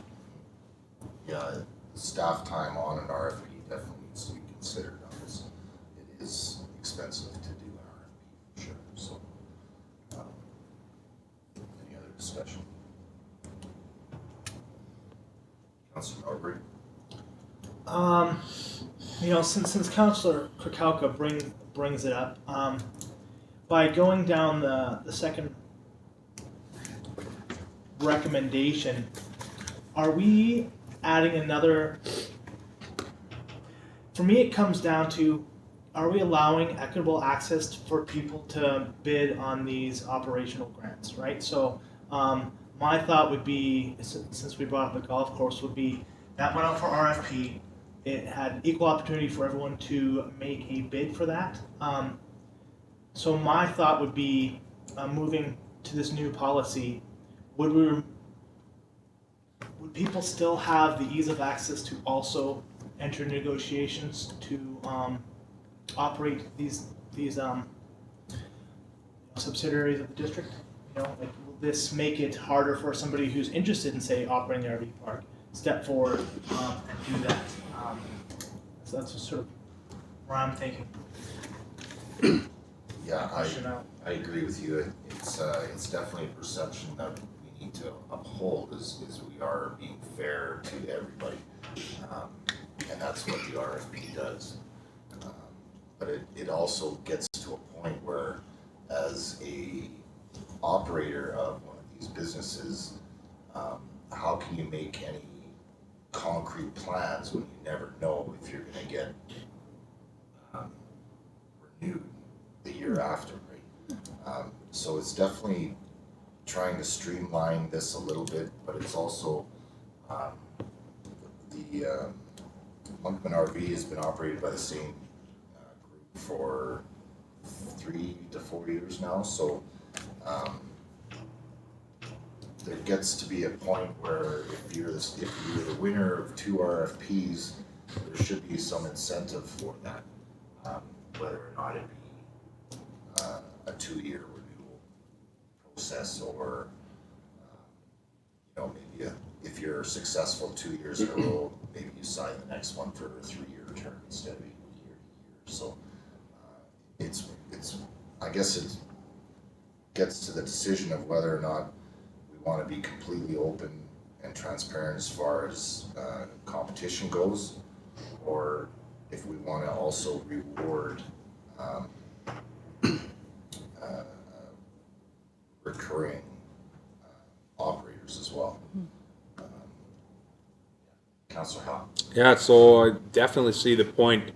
Yeah, staff time on an RFP definitely needs to be considered on this. It is expensive to do an RFP, for sure. So, any other discussion? Councilor Norbury. Since Councillor Kirkcalkin brings it up, by going down the second recommendation, are we adding another? For me, it comes down to, are we allowing equitable access for people to bid on these operational grants, right? So my thought would be, since we brought up the golf course, would be that went out for RFP. it had equal opportunity for everyone to make a bid for that. So my thought would be, moving to this new policy, would people still have the ease of access to also enter negotiations to operate these subsidiaries of the district? You know, like, will this make it harder for somebody who's interested in, say, operating the RV park, step forward and do that? So that's sort of where I'm thinking. Yeah, Rationale. I agree with you. It's definitely a perception that we need to uphold is we are being fair to everybody. And that's what the RFP does. But it also gets to a point where, as a operator of one of these businesses, how can you make any concrete plans when you never know if you're gonna get renewed the year after, right? So it's definitely trying to streamline this a little bit, but it's also, the Monkman RV has been operated by the same group for 3 to 4 years now, so there gets to be a point where if you're the winner of 2 RFPs, there should be some incentive for that, whether or not it be a 2-year renewal process, or maybe if you're successful 2 years in a row, maybe you sign the next one for a 3-year term instead of a year to year. So it's I guess it gets to the decision of whether or not we want to be completely open and transparent as far as competition goes, or if we want to also reward recurring operators as well. Councillor Howe. Yeah, so I definitely see the point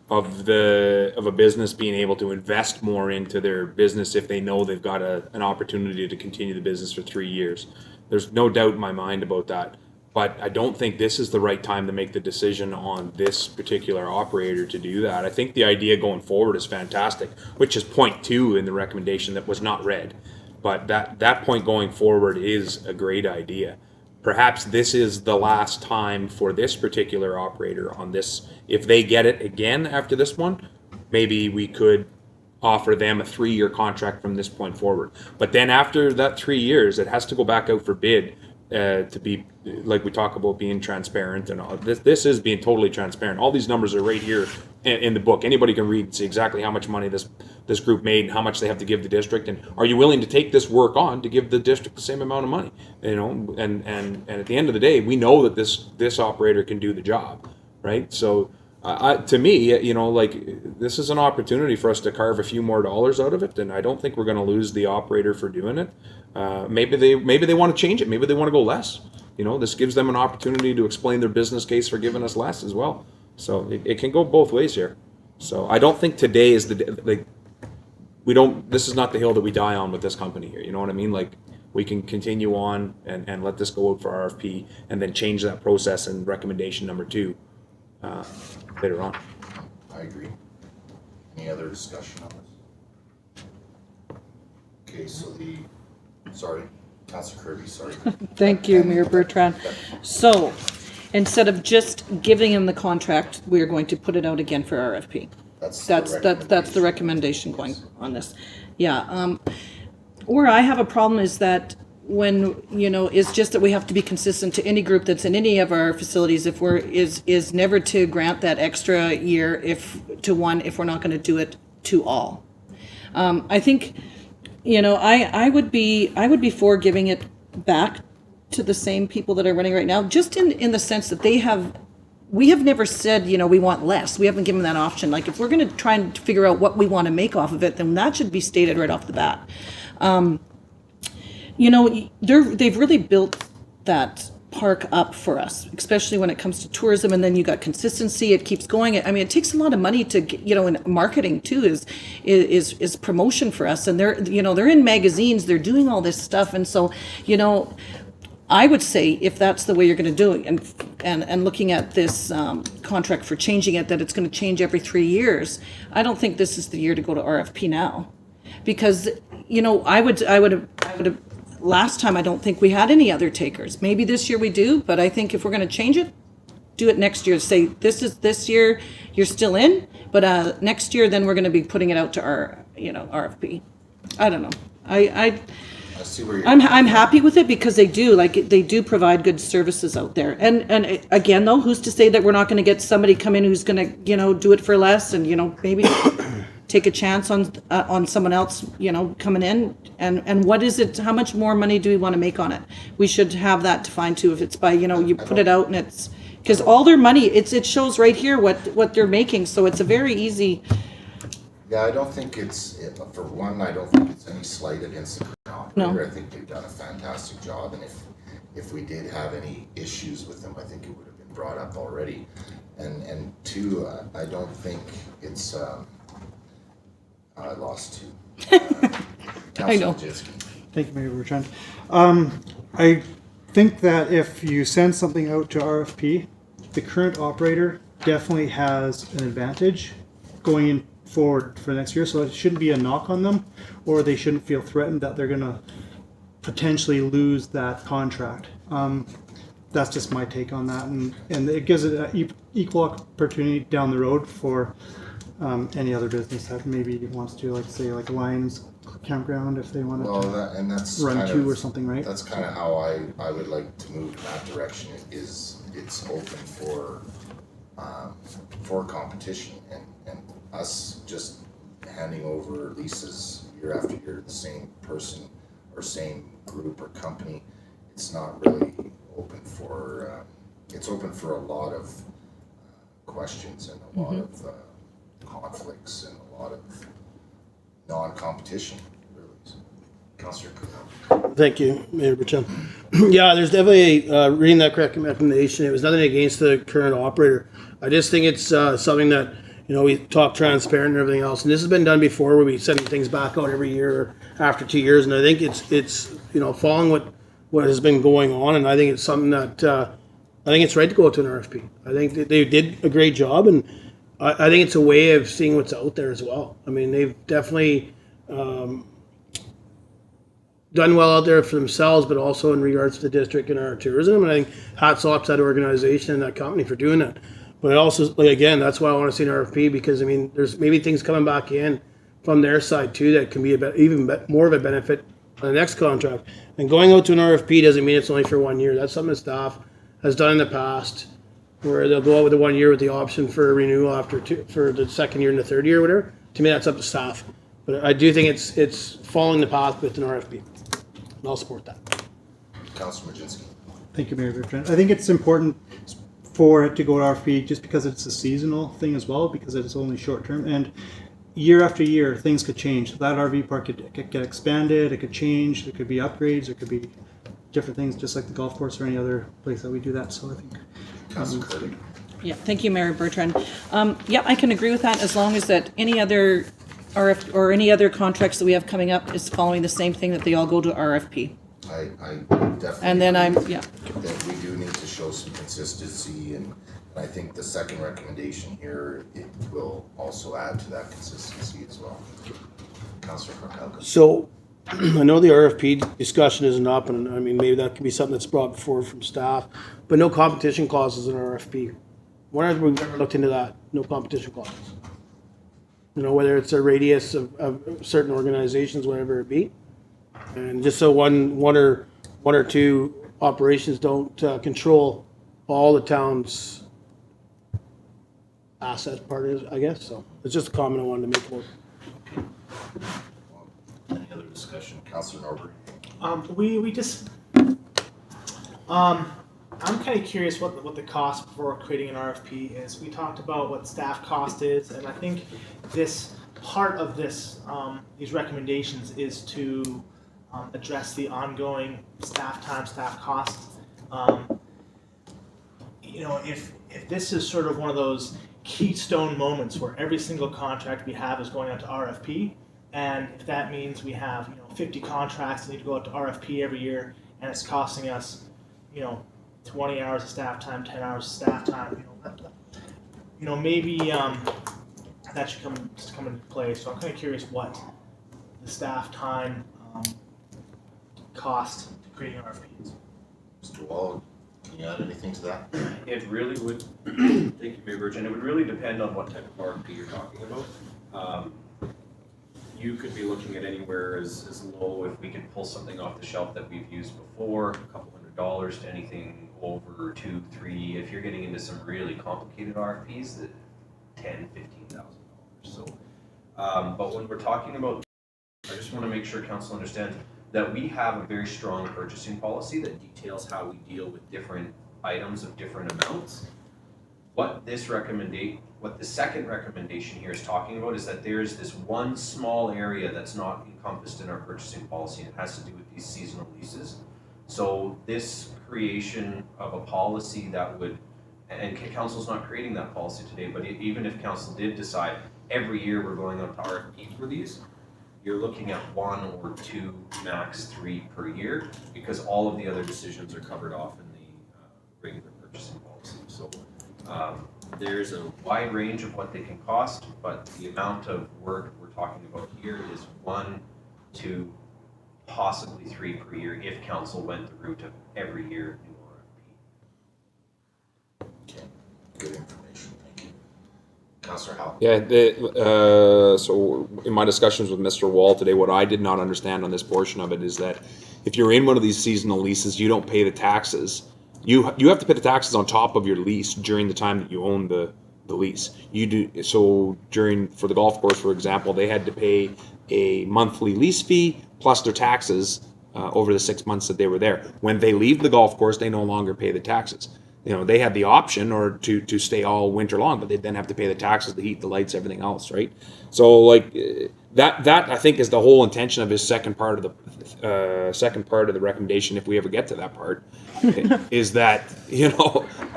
of a business being able to invest more into their business if they know they've got an opportunity to continue the business for 3 years. There's no doubt in my mind about that. But I don't think this is the right time to make the decision on this particular operator to do that. I think the idea going forward is fantastic, which is point 2 in the recommendation that was not read. But that point going forward is a great idea. Perhaps this is the last time for this particular operator on this. If they get it again after this one, maybe we could offer them a 3-year contract from this point forward. But then after that 3 years, it has to go back out for bid to be, like we talk about being transparent and all. This is being totally transparent. All these numbers are right here in the book. Anybody can read and see exactly how much money this group made and how much they have to give the district, and are you willing to take this work on to give the district the same amount of money? And at the end of the day, we know that this operator can do the job, right? So to me, this is an opportunity for us to carve a few more dollars out of it, and I don't think we're going to lose the operator for doing it. Maybe they want to change it. Maybe they want to go less. This gives them an opportunity to explain their business case for giving us less as well. So it can go both ways here. So I don't think today is this is not the hill that we die on with this company here. You know what I mean? Like, we can continue on and let this go out for RFP and then change that process in recommendation number 2 later on. I agree. Any other discussion on this? Okay, so Councillor Kirby, sorry. Thank you, Mayor Bertrand. So, instead of just giving him the contract, we are going to put it out again for RFP. That's the recommendation going on this. Yeah. Where I have a problem is that when, it's just that we have to be consistent to any group that's in any of our facilities is never to grant that extra year if we're not going to do it to all. I think, I would be for giving it back to the same people that are running right now, just in the sense that we have never said, we want less. We haven't given that option. Like, if we're going to try and figure out what we want to make off of it, then that should be stated right off the bat. They've really built that park up for us, especially when it comes to tourism, and then you got consistency. It keeps going. I mean, it takes a lot of money to, and marketing too is promotion for us. And they're in magazines, they're doing all this stuff. And so, I would say if that's the way you're going to do it, and and looking at this contract for changing it, that it's going to change every 3 years, I don't think this is the year to go to RFP now. Because, you know, I would have, last time I don't think we had any other takers. Maybe this year we do, but I think if we're going to change it, do it next year. Say, this year, you're still in, but next year, then we're going to be putting it out to our, RFP. I don't know. I see where you're. I'm happy with it because they do provide good services out there. And again, though, who's to say that we're not going to get somebody come in who's going to, do it for less and, maybe take a chance on someone else, coming in. And what is it, how much more money do we want to make on it? We should have that defined too. If it's by, you put it out and it's, because all their money, it shows right here what they're making. So it's a very easy. Yeah, I don't think for one, I don't think it's any slight against the current operator. No. I think they've done a fantastic job, and if we did have any issues with them, I think it would have been brought up already. And two, I don't think it's, I lost two. I know. Councilor Jitski. Thank you, Mayor Bertrand. I think that if you send something out to RFP, the current operator definitely has an advantage going in forward for next year, so it shouldn't be a knock on them, or they shouldn't feel threatened that they're gonna potentially lose that contract. That's just my take on that, and it gives it an equal opportunity down the road for any other business that maybe wants to, like, say, like Lions Campground, if they wanted Well, to that's run kind two or of, something, right? that's kind of how I would like to move in that direction. It's open for competition, and us just handing over leases year after year to the same person or same group or company. It's not really open for. It's open for a lot of questions and a lot of conflicts and a lot of non-competition, really. So, Councillor Kuhnhauer. Thank you, Mayor Bertrand. Yeah, there's definitely reading that correct recommendation. It was nothing against the current operator. I just think it's something that, we talk transparent and everything else. And this has been done before, where we send things back out every year or after 2 years. And I think it's following what has been going on. And I think it's something that I think it's right to go to an RFP. I think that they did a great job, and I think it's a way of seeing what's out there as well. I mean, they've definitely done well out there for themselves, but also in regards to the district and our tourism. And I think hats off to that organization and that company for doing that. But it also, again, that's why I want to see an RFP, because, there's maybe things coming back in from their side too that can be even more of a benefit on the next contract. And going out to an RFP doesn't mean it's only for 1 year. That's something that staff has done in the past, where they'll go out with the 1 year with the option for renewal for the second year and the third year, or whatever. To me, that's up to staff. But I do think it's following the path with an RFP. And I'll support that. Councillor Majinski. Thank you, Mayor Bertrand. I think it's important for it to go to RFP just because it's a seasonal thing as well, because it's only short term, and year after year things could change. That RV park could get expanded, it could change, there could be upgrades, there could be different things, just like the golf course or any other place that we do that. So I think Councillor Curley. Yeah, thank you, Mayor Bertrand. Yeah, I can agree with that, as long as that any other RF or any other contracts that we have coming up is following the same thing, that they all go to RFP. I definitely. And then agree yeah. that we do need to show some consistency, and I think the second recommendation here, it will also add to that consistency as well. Councillor Korkalka. So I know the RFP discussion isn't up, and maybe that could be something that's brought forward from staff, but no competition clauses in RFP. When have we ever looked into that? No competition clauses. Whether it's a radius of certain organizations, whatever it be. And just so one or two operations don't control all the town's asset part is, I guess. So it's just a comment I wanted to make about. Any other discussion? Councillor Norbury. We just, I'm kind of curious what the cost for creating an RFP is. We talked about what staff cost is, and I think this part of this, these recommendations is to address the ongoing staff time, staff costs. If this is sort of one of those keystone moments where every single contract we have is going out to RFP, and if that means we have 50 contracts that need to go out to RFP every year, and it's costing us 20 hours of staff time, 10 hours of staff time. Maybe that should come into play. So I'm kind of curious what the staff time cost to creating RFPs. Mr. Wall, can you add anything to that? It really would, thank you, Mayor Burgeon, it would really depend on what type of RFP you're talking about. You could be looking at anywhere as low, if we could pull something off the shelf that we've used before, a couple $100 to anything over $2, $3. If you're getting into some really complicated RFPs, that $10,000, $15,000. So, but when we're talking about, I just want to make sure council understands that we have a very strong purchasing policy that details how we deal with different items of different amounts. What the second recommendation here is talking about is that there's this one small area that's not encompassed in our purchasing policy, and it has to do with these seasonal leases. So this creation of a policy that would, and council's not creating that policy today, but even if council did decide every year we're going out to RFP for these, you're looking at 1 or 2, max 3 per year, because all of the other decisions are covered off in the regular purchasing policy. So there's a wide range of what they can cost, but the amount of work we're talking about here is 1, 2, possibly 3 per year if council went the route of every year new RFP. Okay, good information, thank you. Councillor Howe? Yeah, so in my discussions with Mr. Wall today, what I did not understand on this portion of it is that if you're in one of these seasonal leases, you don't pay the taxes. You have to pay the taxes on top of your lease during the time that you own the lease. You do so for the golf course, for example, they had to pay a monthly lease fee plus their taxes over the 6 months that they were there. When they leave the golf course, they no longer pay the taxes. They had the option to stay all winter long, but they then have to pay the taxes, the heat, the lights, everything else, right? So like that I think is the whole intention of his second part of the recommendation, if we ever get to that part, is that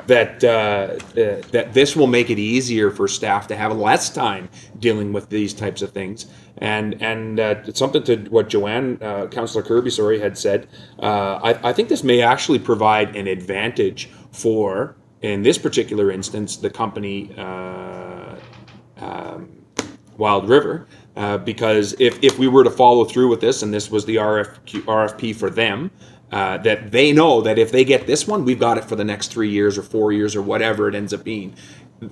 that this will make it easier for staff to have less time dealing with these types of things. And it's something to what Joanne, Councillor Kirby, had said. I think this may actually provide an advantage for, in this particular instance, the company Wild River, because if we were to follow through with this, and this was the RFP for them, that they know that if they get this one, we've got it for the next 3 years or 4 years or whatever it ends up being.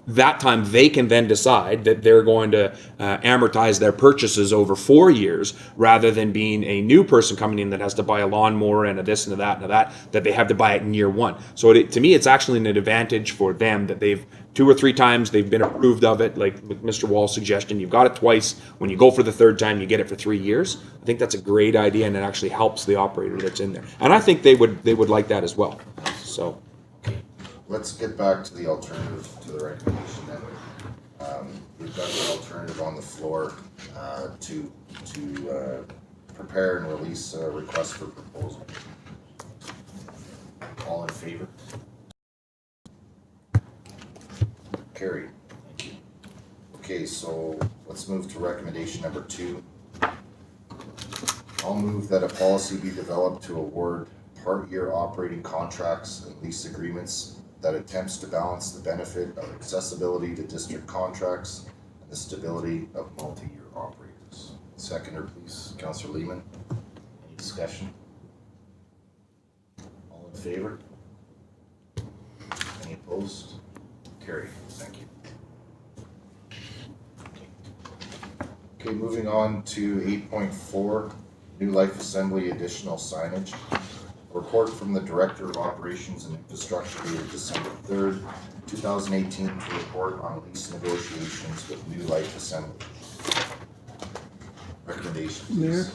That time they can then decide that they're going to amortize their purchases over 4 years, rather than being a new person coming in that has to buy a lawnmower and a this and a that and a that they have to buy it in year 1. So to me, it's actually an advantage for them that they've 2 or 3 times they've been approved of it. Like with Mr. Wall's suggestion, you've got it twice. When you go for the 3rd time, you get it for 3 years. I think that's a great idea, and it actually helps the operator that's in there. And I think they would like that as well. So. Let's get back to the alternative to the recommendation then. We've got the alternative on the floor to prepare and release a request for proposal. All in favor? Carried. Thank you. Okay, so let's move to recommendation number 2. I'll move that a policy be developed to award part-year operating contracts and lease agreements that attempts to balance the benefit of accessibility to district contracts and the stability of multi-year operators. Seconder, please, Councillor Lehman. Any discussion? All in favor? Any opposed? Carried. Thank you. Okay, moving on to 8.4, New Life Assembly additional signage. Report from the Director of Operations and Infrastructure dated December 3rd, 2018 to report on lease negotiations with New Life Assembly. Recommendations. Mayor,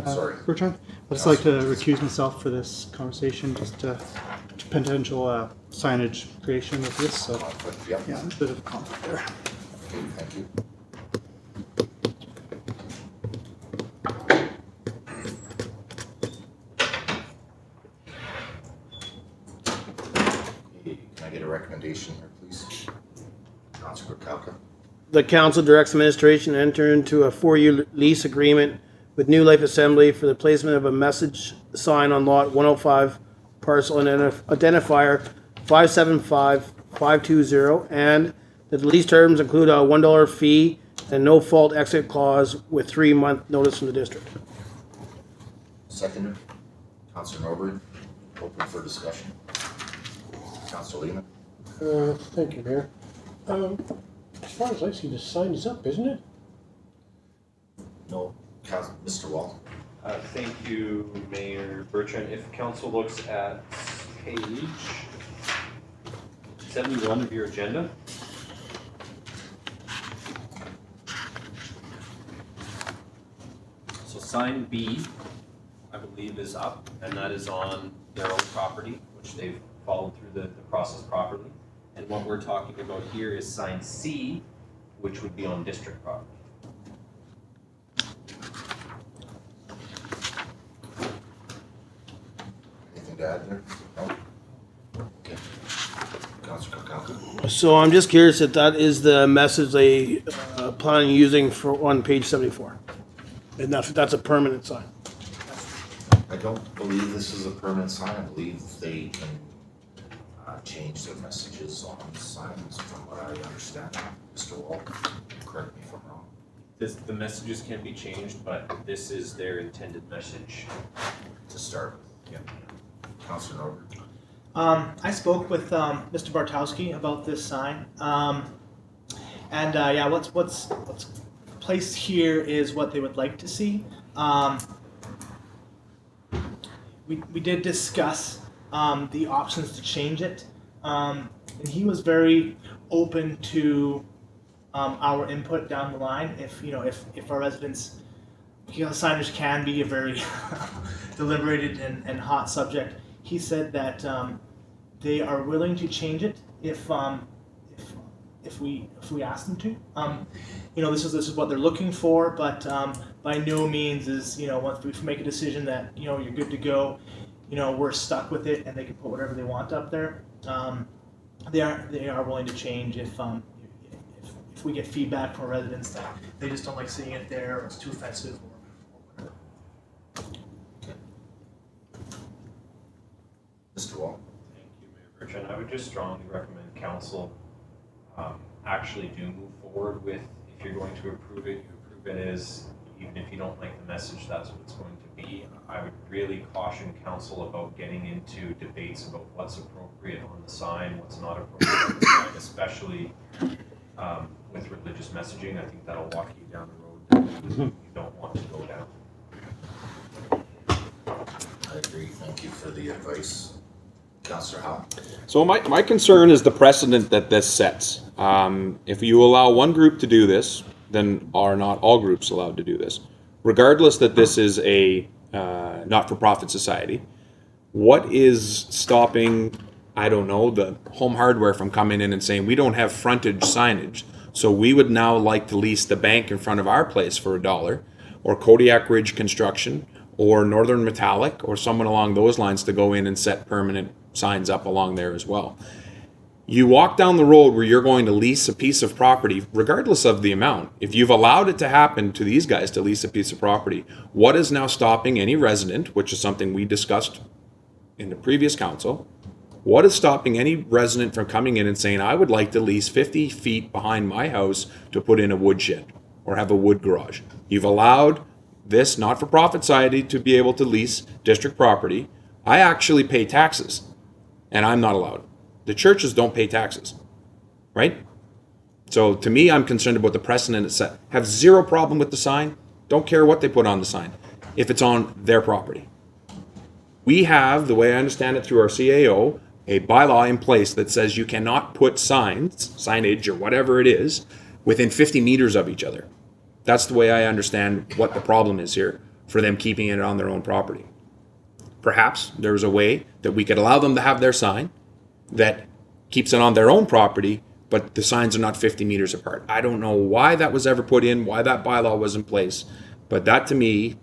Sorry. Bertrand, I'd just like to recuse myself for this conversation, just potential signage creation with this. So Yep. yeah, a bit of a conflict there. Okay, thank you. Can I get a recommendation here, please? Councillor Kalka. The council directs administration to enter into a 4-year lease agreement with New Life Assembly for the placement of a message sign on lot 105 parcel identifier 575520, and that the lease terms include a $1 fee and no fault exit clause with 3-month notice from the district. Second, Councillor Norbury, open for discussion. Councillor Lehman. Thank you, Mayor. As far as I see, the sign is up, isn't it? No. Mr. Wall. Thank you, Mayor Bertrand. If council looks at page 71 of your agenda. So sign B, I believe, is up, and that is on their own property, which they've followed through the process properly. And what we're talking about here is sign C, which would be on district property. Anything to add there? No? Okay. Councillor Kakanka. So I'm just curious if that is the message they plan on using for on page 74. And that's a permanent sign. I don't believe this is a permanent sign. I believe they can change their messages on signs from what I understand. Mr. Wall, correct me if I'm wrong. The messages can be changed, but this is their intended message. To start with, yeah. Councillor Norbury. I spoke with Mr. Bartowski about this sign, and yeah, what's placed here is what they would like to see. We did discuss the options to change it, and he was very open to our input down the line. If our residents, signage can be a very deliberated and hot subject. He said that they are willing to change it if we ask them to. This is what they're looking for, but by no means is once we make a decision that you're good to go, we're stuck with it and they can put whatever they want up there. They are willing to change if we get feedback from residents that they just don't like seeing it there or it's too offensive or whatever. Mr. Wall. Thank you, Mayor Bertrand. I would just strongly recommend council actually do move forward with, if you're going to approve it, you approve it as, even if you don't like the message, that's what it's going to be. I would really caution council about getting into debates about what's appropriate on the sign, what's not appropriate on the sign, especially with religious messaging. I think that'll walk you down the road that you don't want to go down. I agree. Thank you for the advice. Councillor Howe. So my concern is the precedent that this sets. If you allow one group to do this, then are not all groups allowed to do this? Regardless that this is a not-for-profit society, what is stopping, I don't know, the Home Hardware from coming in and saying, we don't have frontage signage, so we would now like to lease the bank in front of our place for $1, or Kodiak Ridge Construction, or Northern Metallic, or someone along those lines to go in and set permanent signs up along there as well. You walk down the road where you're going to lease a piece of property, regardless of the amount. If you've allowed it to happen to these guys to lease a piece of property, what is now stopping any resident, which is something we discussed in the previous council, what is stopping any resident from coming in and saying, I would like to lease 50 feet behind my house to put in a woodshed or have a wood garage? You've allowed this not-for-profit society to be able to lease district property. I actually pay taxes, and I'm not allowed. The churches don't pay taxes, right? So to me, I'm concerned about the precedent it's set. Have zero problem with the sign. Don't care what they put on the sign if it's on their property. We have, the way I understand it through our CAO, a bylaw in place that says you cannot put signage or whatever it is, within 50 meters of each other. That's the way I understand what the problem is here for them keeping it on their own property. Perhaps there's a way that we could allow them to have their sign that keeps it on their own property, but the signs are not 50 meters apart. I don't know why that was ever put in, why that bylaw was in place, but that to me,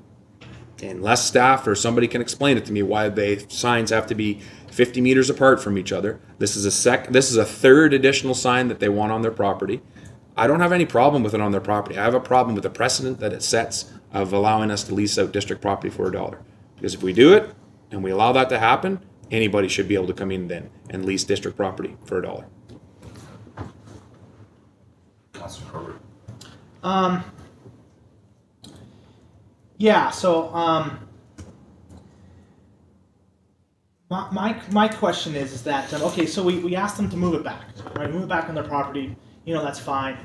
unless staff or somebody can explain it to me why the signs have to be 50 meters apart from each other. This is a third additional sign that they want on their property. I don't have any problem with it on their property. I have a problem with the precedent that it sets of allowing us to lease out district property for $1. Because if we do it and we allow that to happen, anybody should be able to come in then and lease district property for $1. Councilor Corbett. Yeah, so my question is that okay, so we asked them to move it back, right? Move it back on their property, that's fine.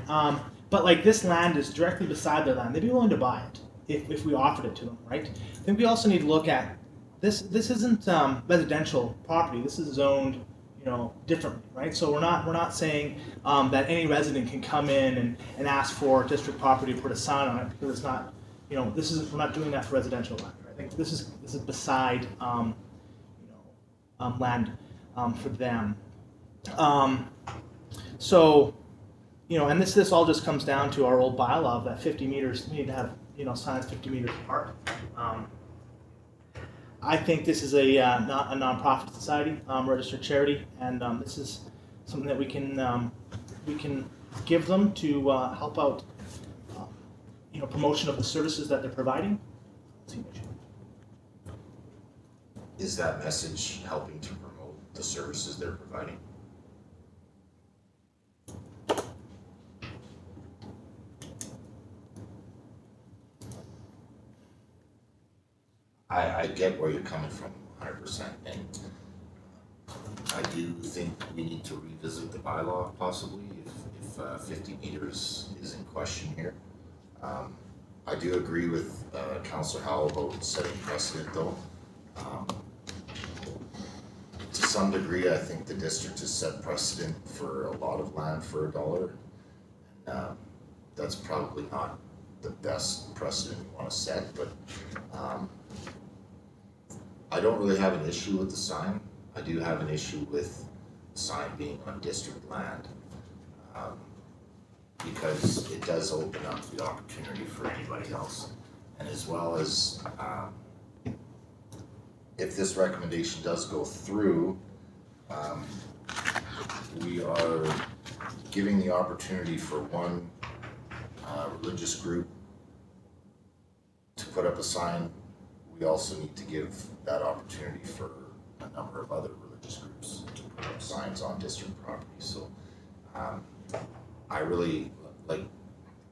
But like this land is directly beside their land. They'd be willing to buy it if we offered it to them, right? I think we also need to look at this. This isn't residential property. This is zoned, differently, right? So we're not saying that any resident can come in and ask for district property to put a sign on it, because it's not. We're not doing that for residential land. Right? I think this is beside land for them. So, and this all just comes down to our old bylaw of that 50 meters. We need to have signs 50 meters apart. I think this is a non-profit society, registered charity, and this is something that we can give them to help out. Promotion of the services that they're providing. Is that message helping to promote the services they're providing? I get where you're coming from 100%, and I do think we need to revisit the bylaw possibly if 50 meters is in question here. I do agree with Councillor Howell about setting precedent though. To some degree, I think the district has set precedent for a lot of land for $1. That's probably not the best precedent you want to set, but I don't really have an issue with the sign. I do have an issue with the sign being on district land. Because it does open up the opportunity for anybody else. And as well as, if this recommendation does go through, we are giving the opportunity for one religious group to put up a sign. We also need to give that opportunity for a number of other religious groups to put up signs on district property. So, I really, like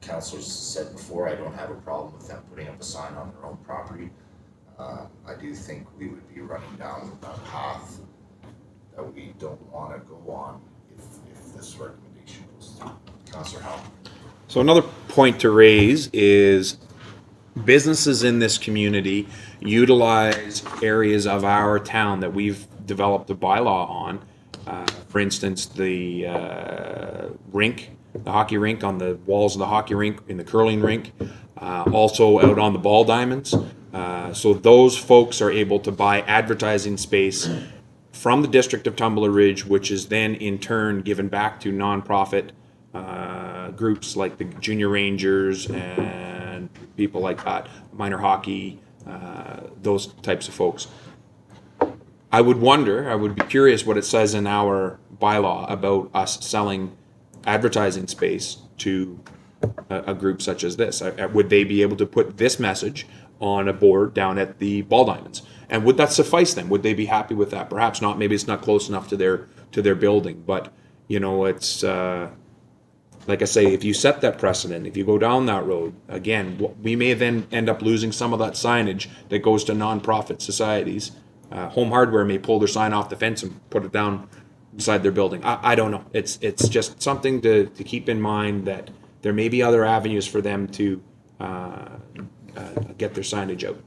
councillors said before, I don't have a problem with them putting up a sign on their own property. I do think we would be running down a path that we don't want to go on if this recommendation goes through. Councillor Howell. So another point to raise is businesses in this community utilize areas of our town that we've developed a bylaw on. For instance, the rink, the hockey rink, on the walls of the hockey rink, in the curling rink, also out on the ball diamonds. So those folks are able to buy advertising space from the District of Tumbler Ridge, which is then in turn given back to nonprofit groups like the Junior Rangers and people like that, minor hockey, those types of folks. I would be curious what it says in our bylaw about us selling advertising space to a group such as this. Would they be able to put this message on a board down at the ball diamonds? And would that suffice them? Would they be happy with that? Perhaps not. Maybe it's not close enough to their building, but it's like I say, if you set that precedent, if you go down that road, again, we may then end up losing some of that signage that goes to nonprofit societies. Home Hardware may pull their sign off the fence and put it down beside their building. I don't know. It's just something to keep in mind, that there may be other avenues for them to get their signage out.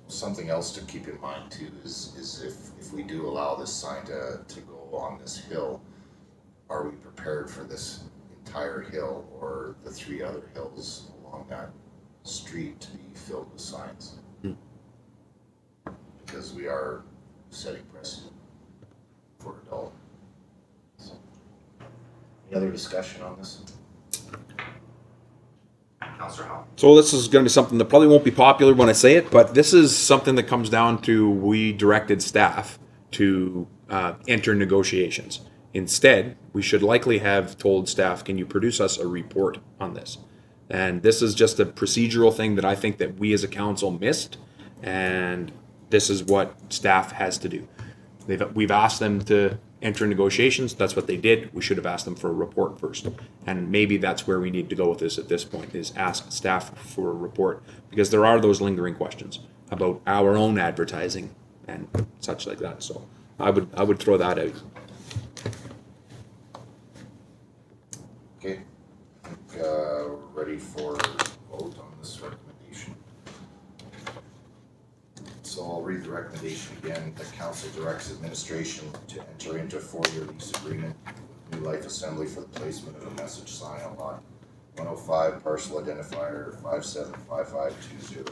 Something else to keep in mind too is if we do allow this sign to go on this hill, are we prepared for this entire hill or the 3 other hills along that street to be filled with signs? Because we are setting precedent for adult. So, any other discussion on this? Councillor Howell. So this is going to be something that probably won't be popular when I say it, but this is something that comes down to, we directed staff to enter negotiations. Instead, we should likely have told staff, can you produce us a report on this? And this is just a procedural thing that I think that we as a council missed, and this is what staff has to do. We've asked them to enter negotiations. That's what they did. We should have asked them for a report first. And maybe that's where we need to go with this at this point, is ask staff for a report, because there are those lingering questions about our own advertising and such like that. So I would throw that out. Okay, I think we're ready for vote on this recommendation. So I'll read the recommendation again. The council directs administration to enter into a 4-year lease agreement with New Life Assembly for the placement of a message sign on lot 105, parcel identifier 575520.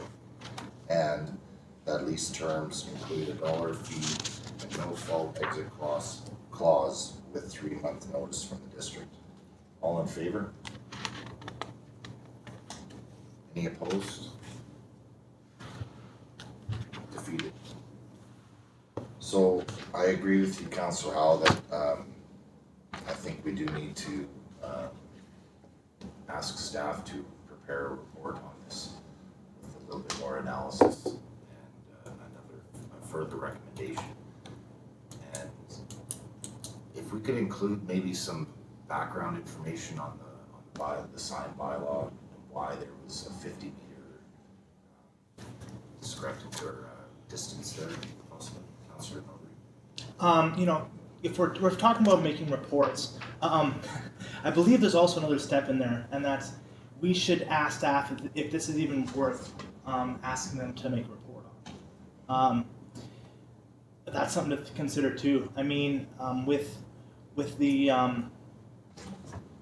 And that lease terms include a $1 fee and no fault exit clause with 3-month notice from the district. All in favor? Any opposed? Defeated. So I agree with you, Councillor Howell, that I think we do need to ask staff to prepare a report on this with a little bit more analysis and a further recommendation. And if we could include maybe some background information on the sign bylaw and why there was a 50-meter discrepancy or distance there, possibly, Councillor Norbury. You know, if we're talking about making reports, I believe there's also another step in there, and that's we should ask staff if this is even worth asking them to make a report on. That's something to consider too. I mean, with the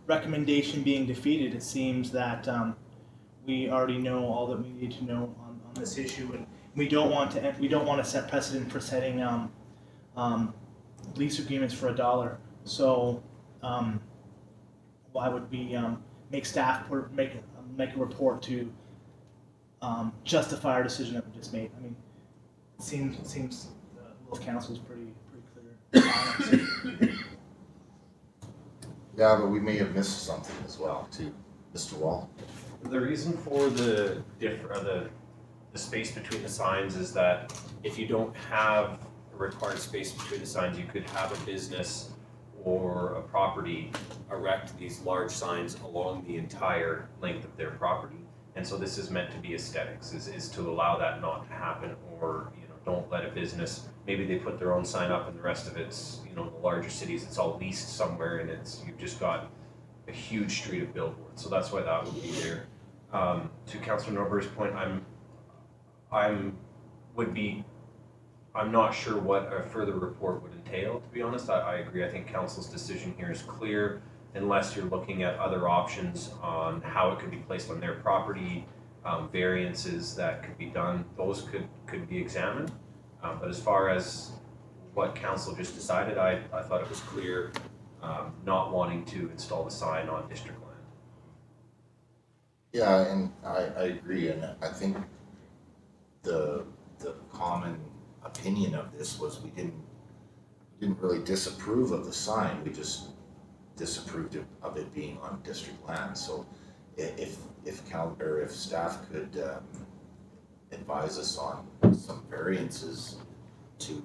recommendation being defeated, it seems that we already know all that we need to know on this issue, and we don't want to set precedent for setting lease agreements for $1. So why would we make staff make a report to justify our decision that we just made? I mean, it seems the will of council is pretty clear. Yeah, but we may have missed something as well, too. Mr. Wall? The reason for the space between the signs is that if you don't have a required space between the signs, you could have a business or a property erect these large signs along the entire length of their property. And so this is meant to be aesthetics, is to allow that not to happen, or, you know, don't let a business, maybe they put their own sign up and the rest of it's, you know, the larger cities, it's all leased somewhere and you've just got a huge street of billboards. So that's why that would be there. To Councillor Norbury's point, I'm not sure what a further report would entail, to be honest. I agree. I think council's decision here is clear, unless you're looking at other options on how it could be placed on their property, variances that could be done, those could be examined. But as far as what council just decided, I thought it was clear, not wanting to install the sign on district land. Yeah, and I agree, and I think the common opinion of this was we didn't really disapprove of the sign, we just disapproved of it being on district land. So if staff could advise us on some variances to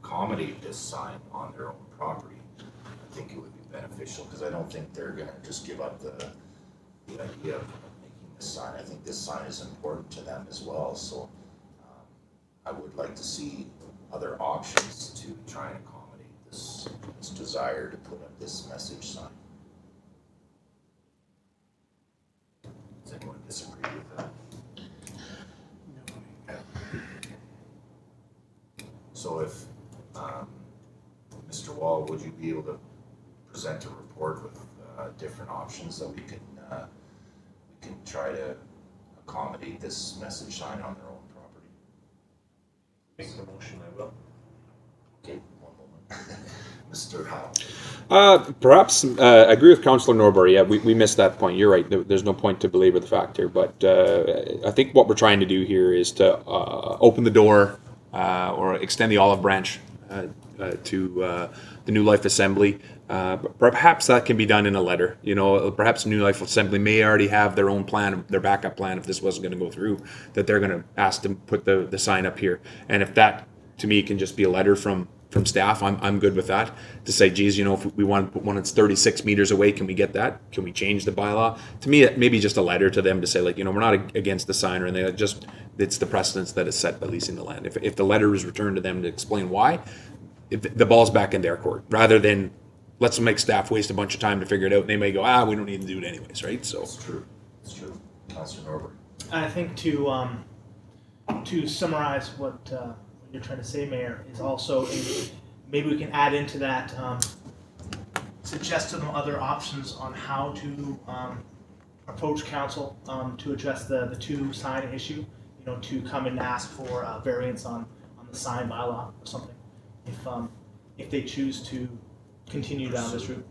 accommodate this sign on their own property, I think it would be beneficial, because I don't think they're gonna just give up the idea of making this sign. I think this sign is important to them as well, so I would like to see other options to try and accommodate this desire to put up this message sign. Does anyone disagree with that? So if, Mr. Wall, would you be able to present a report with different options that we can try to accommodate this message sign on their own property? Make the motion, I will. Okay, one moment. Mr. Howell. Perhaps I agree with Councillor Norbury. Yeah, we missed that point. You're right. There's no point to belabor the fact here, but I think what we're trying to do here is to open the door or extend the olive branch to the New Life Assembly. Perhaps that can be done in a letter. You know, perhaps New Life Assembly may already have their own plan, their backup plan if this wasn't going to go through, that they're going to ask them to put the sign up here. And if that, to me, can just be a letter from from staff, I'm good with that. To say, geez, you know, if we want to put one that's 36 meters away, can we get that? Can we change the bylaw? To me, it maybe just a letter to them to say, like, you know, we're not against the sign or anything. Just it's the precedence that is set by leasing the land. If the letter is returned to them to explain why, if the ball's back in their court, rather than let's make staff waste a bunch of time to figure it out. And they may go, we don't need to do it anyways, right? So It's true. It's true. Councillor Norbert. I think to summarize what you're trying to say, Mayor, is also maybe we can add into that, suggest some other options on how to approach council to address the two sign issue. You know, to come and ask for a variance on the sign bylaw or something, if they choose to continue down this route.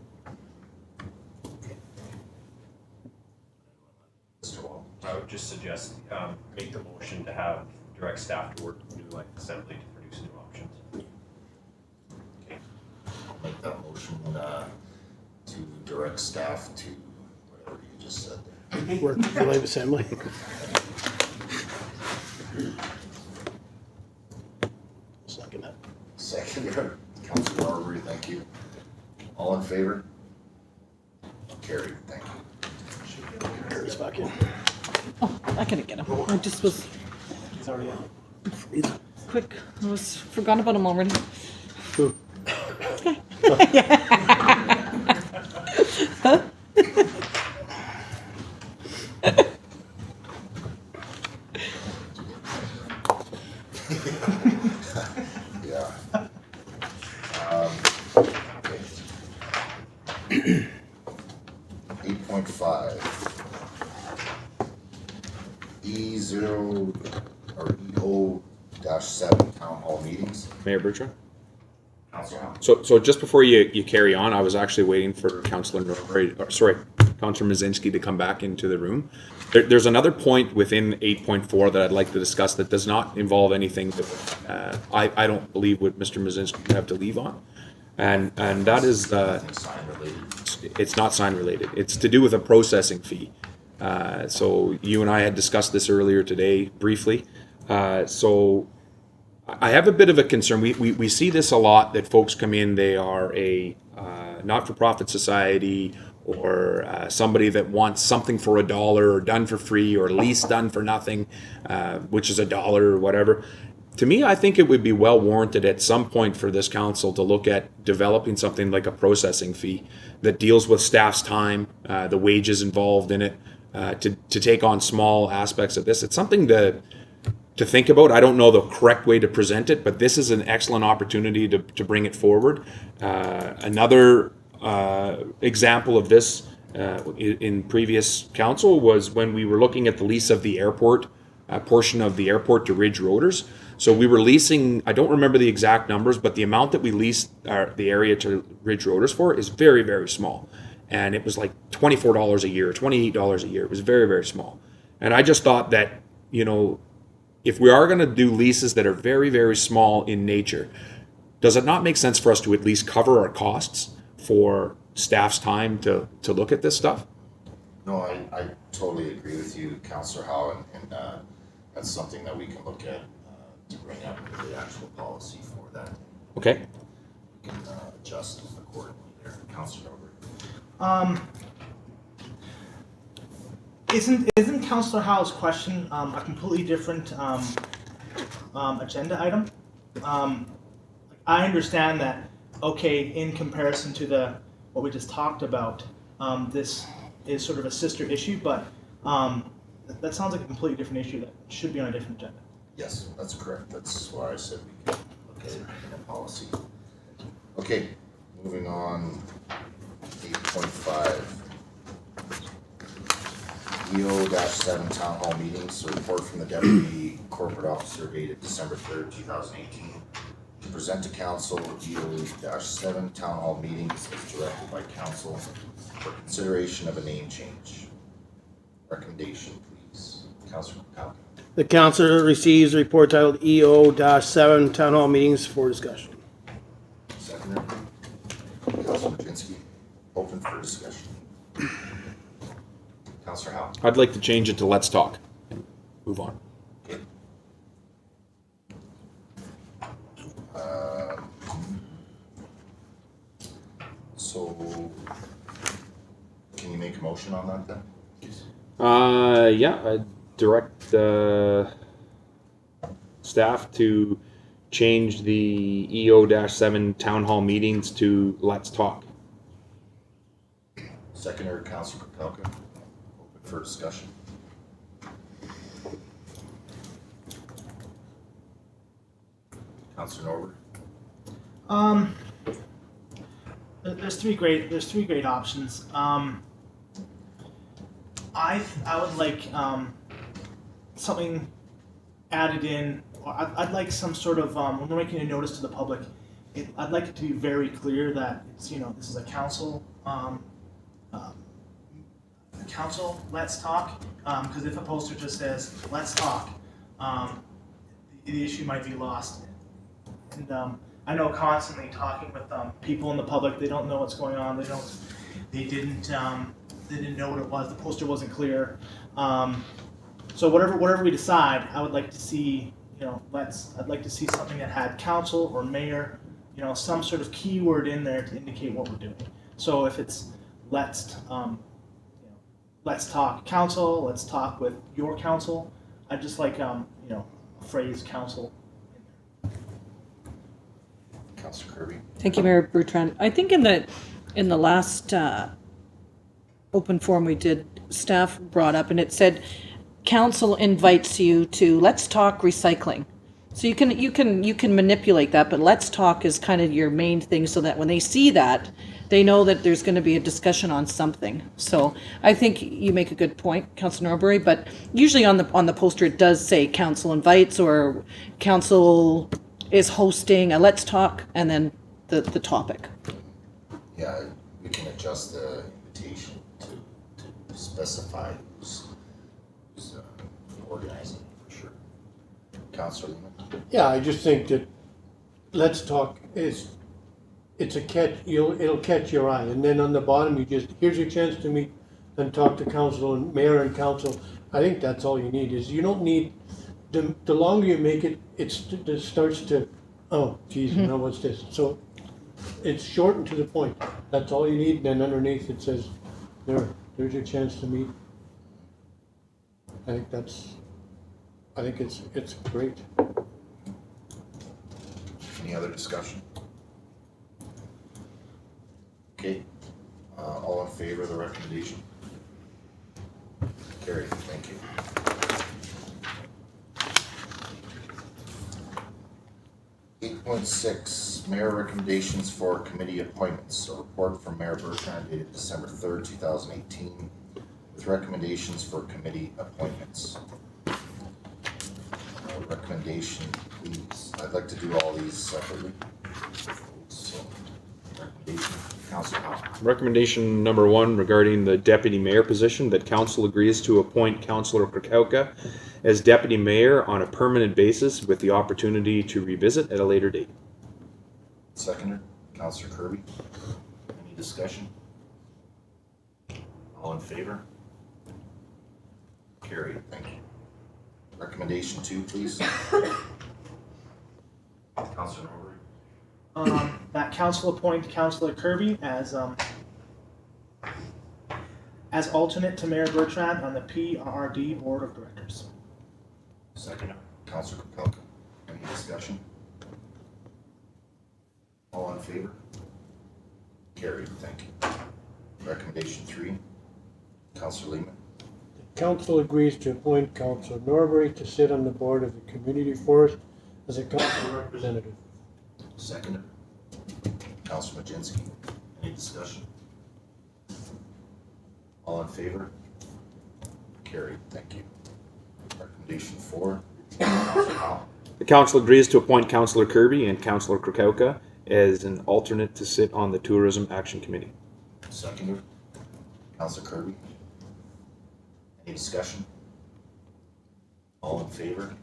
Mr. Wall. I would just suggest, make the motion to have direct staff to work with New Life Assembly to produce new options. Okay. I'll make that motion to direct staff to whatever you just said there. Work with the Life Assembly. Second that. Second, Councillor Norbury, thank you. All in favor? Carried, thank you. Carries back in. I couldn't get him. I just was It's already out. quick. I was forgot about him already. Who? Yeah. Okay. 8.5. E0 or EO-7 town hall meetings. Mayor Bertrand. Councillor Howe. So just before you carry on, I was actually waiting for Councillor Councillor Mazinski to come back into the room. There's another point within 8.4 that I'd like to discuss that does not involve anything that I don't believe would Mr. Mazinski would have to leave on, and that is I think sign related. it's not sign related. It's to do with a processing fee. So you and I had discussed this earlier today briefly. So I have a bit of a concern. We see this a lot, that folks come in, they are a not-for-profit society or somebody that wants something for $1 or done for free or lease done for nothing, which is $1 or whatever. To me, I think it would be well warranted at some point for this council to look at developing something like a processing fee that deals with staff's time, the wages involved in it, to take on small aspects of this. It's something to think about. I don't know the correct way to present it, but this is an excellent opportunity to bring it forward. Another example of this in previous council was when we were looking at the lease of the airport, portion of the airport to Ridge Roaders. So we were leasing, I don't remember the exact numbers, but the amount that we leased the area to Ridge Roaders for is very, very small. And it was like $24 a year, $28 a year. It was very, very small. And I just thought that, you know, if we are going to do leases that are very, very small in nature, does it not make sense for us to at least cover our costs for staff's time to look at this stuff? No, I totally agree with you, Councillor Howe, and that's something that we can look at to bring up the actual policy for that. Okay. We can adjust accordingly there. Councillor Norbert. Isn't Councillor Howe's question a completely different agenda item? I understand that, okay, in comparison to what we just talked about, this is sort of a sister issue, but that sounds like a completely different issue that should be on a different agenda. Yes, that's correct. That's why I said we can look at it in a policy. Okay, moving on. 8.5. EO-7 town hall meetings. A report from the deputy corporate officer dated December 3rd, 2018. To present to council EO-7 town hall meetings as directed by council for consideration of a name change. Recommendation, please. Councillor Falcon. The council receives a report titled EO-7 Town Hall Meetings for discussion. Seconder. Councillor Majinski. Open for discussion. Councillor Howe. I'd like to change it to let's talk and move on. Okay. So, can you make a motion on that then? Yeah, direct staff to change the EO-7 town hall meetings to Let's Talk. Seconder, Councilor Kupelka. Open for discussion. Councilor Norbert. There's three great options. I would like something added in. Or I'd like some sort of when we're making a notice to the public. I'd like it to be very clear that it's this is a council. Council, let's talk. Because if a poster just says "Let's talk," the issue might be lost. And I know constantly talking with people in the public, they don't know what's going on. They didn't know what it was. The poster wasn't clear. So whatever we decide, I would like to see. I'd like to see something that had council or mayor, some sort of keyword in there to indicate what we're doing. So if it's let's talk council, let's talk with your council. I just like a phrase council. Councilor Kirby. Thank you, Mayor Bertrand. I think in the last open forum we did, staff brought up, and it said, council invites you to let's talk recycling. So you can manipulate that, but let's talk is kind of your main thing, so that when they see that, they know that there's going to be a discussion on something. So I think you make a good point, Councilor Norbury, but usually on the poster it does say council invites or council is hosting a let's talk, and then the topic. Yeah, we can adjust the invitation to specify who's organizing for sure. Councilor Lehman. Yeah, I just think that let's talk it's a catch. It'll catch your eye, and then on the bottom here's your chance to meet and talk to council and mayor and council. I think that's all you need. Is you don't need the longer you make it, it starts to now what's this? So it's short and to the point. That's all you need. And then underneath it says there's your chance to meet. I think it's great. Any other discussion? Okay, all in favor of the recommendation? Carried, thank you. 8.6, Mayor recommendations for committee appointments. A report from Mayor Bertrand dated December 3rd, 2018, with recommendations for committee appointments. Recommendation, please. I'd like to do all these separately. So, recommendation, Councilor Howell. Recommendation number 1 regarding the deputy mayor position, that council agrees to appoint Councillor Krakowka as deputy mayor on a permanent basis with the opportunity to revisit at a later date. Seconder, Councilor Kirby. Any discussion? All in favor? Carried, thank you. Recommendation 2, please. Councilor Norbury. That council appoint Councilor Kirby as alternate to Mayor Bertrand on the PRRD Board of Directors. Seconder, Councilor Kupelka. Any discussion? All in favor? Carried, thank you. Recommendation 3, Councilor Lehman. Council agrees to appoint Councilor Norbury to sit on the board of the community forest as a council representative. Seconder, Councilor Majinski. Any discussion? All in favor? Carried, thank you. Recommendation 4, Councilor Howell. The council agrees to appoint Councillor Kirby and Councillor Krakowka as an alternate to sit on the Tourism Action Committee. Seconder, Councilor Kirby. Any discussion? All in favor?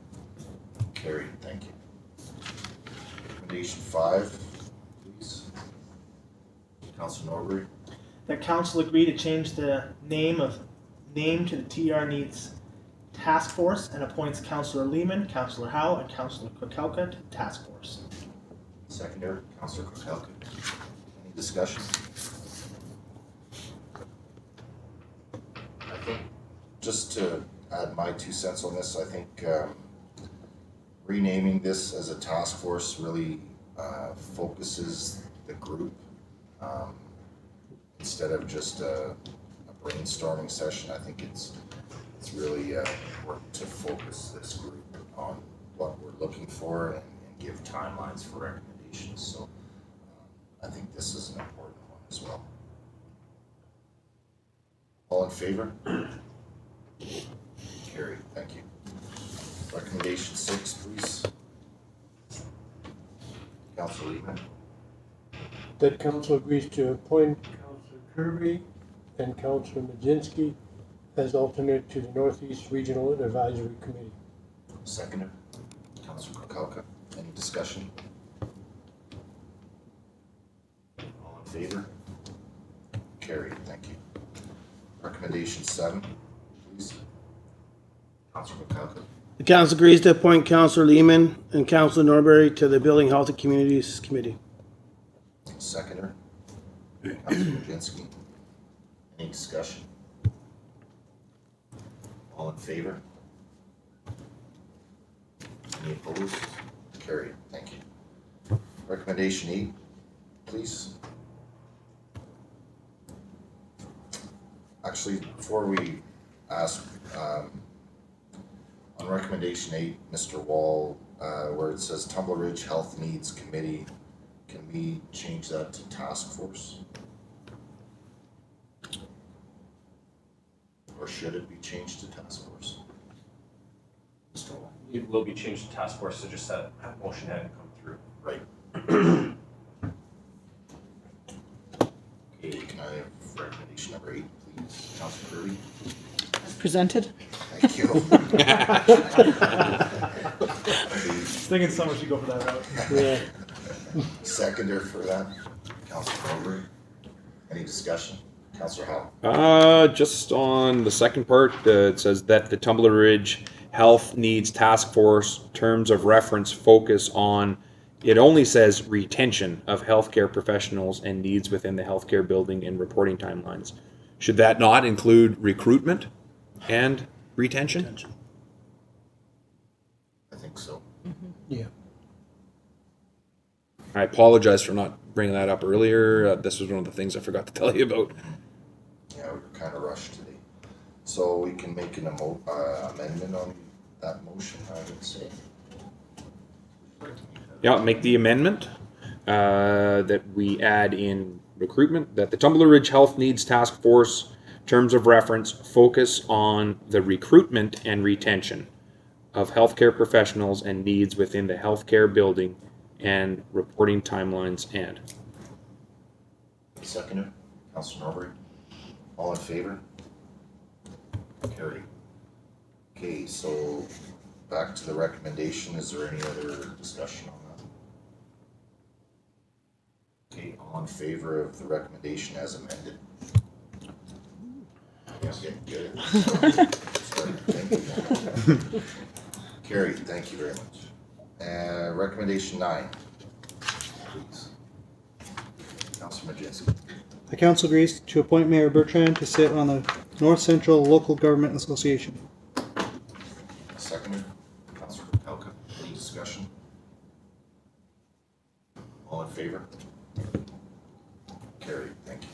Carried, thank you. Recommendation 5, please. Councilor Norbury. That council agree to change the name to the TR Needs Task Force and appoints Councilor Lehman, Councilor Howe, and Councilor Krakowka to the task force. Seconder, Councilor Kupelka. Any discussion? Just to add my 2 cents on this, I think renaming this as a task force really focuses the group instead of just a brainstorming session. I think it's really important to focus this group on what we're looking for and give timelines for recommendations. So I think this is an important one as well. All in favor? Carried, thank you. Recommendation 6, please. Councilor Liebman. That council agrees to appoint Councilor Kirby and Councilor Majinski as alternate to the Northeast Regional Advisory Committee. Seconder. Councilor Kukalka. Any discussion? All in favor? Carried, thank you. Recommendation 7, please. Councilor Kukalka. The council agrees to appoint Councillor Lehman and Councillor Norbury to the Building, Health and Communities Committee. Seconder. Councilor Majinski. Any discussion? All in favor? Any opposed? Carried, thank you. Recommendation 8, please. Actually, before we ask, on recommendation 8, Mr. Wall, where it says Tumbler Ridge Health Needs Committee, can we change that to task force? Or should it be changed to task force? Mr. Wall? It will be changed to task force, so just that motion hadn't come through. Right. Okay, can I have recommendation number 8, please? Councilor Kirby? As presented. Thank you. Thinking someone should go for that route. Yeah. Seconder for that, Councilor Norbury. Any discussion? Councilor Howe? Just on the second part, it says that the Tumbler Ridge Health Needs Task Force terms of reference focus on, it only says retention of healthcare professionals and needs within the healthcare building and reporting timelines. Should that not include recruitment and retention? I think so. Yeah. I apologize for not bringing that up earlier. This was one of the things I forgot to tell you about. Yeah, we were kind of rushed today. So we can make an amendment on that motion, I would say. Yeah, make the amendment that we add in recruitment, that the Tumbler Ridge Health Needs Task Force terms of reference focus on the recruitment and retention of healthcare professionals and needs within the healthcare building and reporting timelines and. Seconder, Councilor Norbury. All in favor? Carried. Okay, so back to the recommendation. Is there any other discussion on that? Okay, all in favor of the recommendation as amended? Yeah, getting good. Starting to think. Carried, thank you very much. Recommendation 9, please. Councilor Majinski. The council agrees to appoint Mayor Bertrand to sit on the North Central Local Government Association. Seconder, Councilor Kukalka. Any discussion? All in favor? Carried, thank you.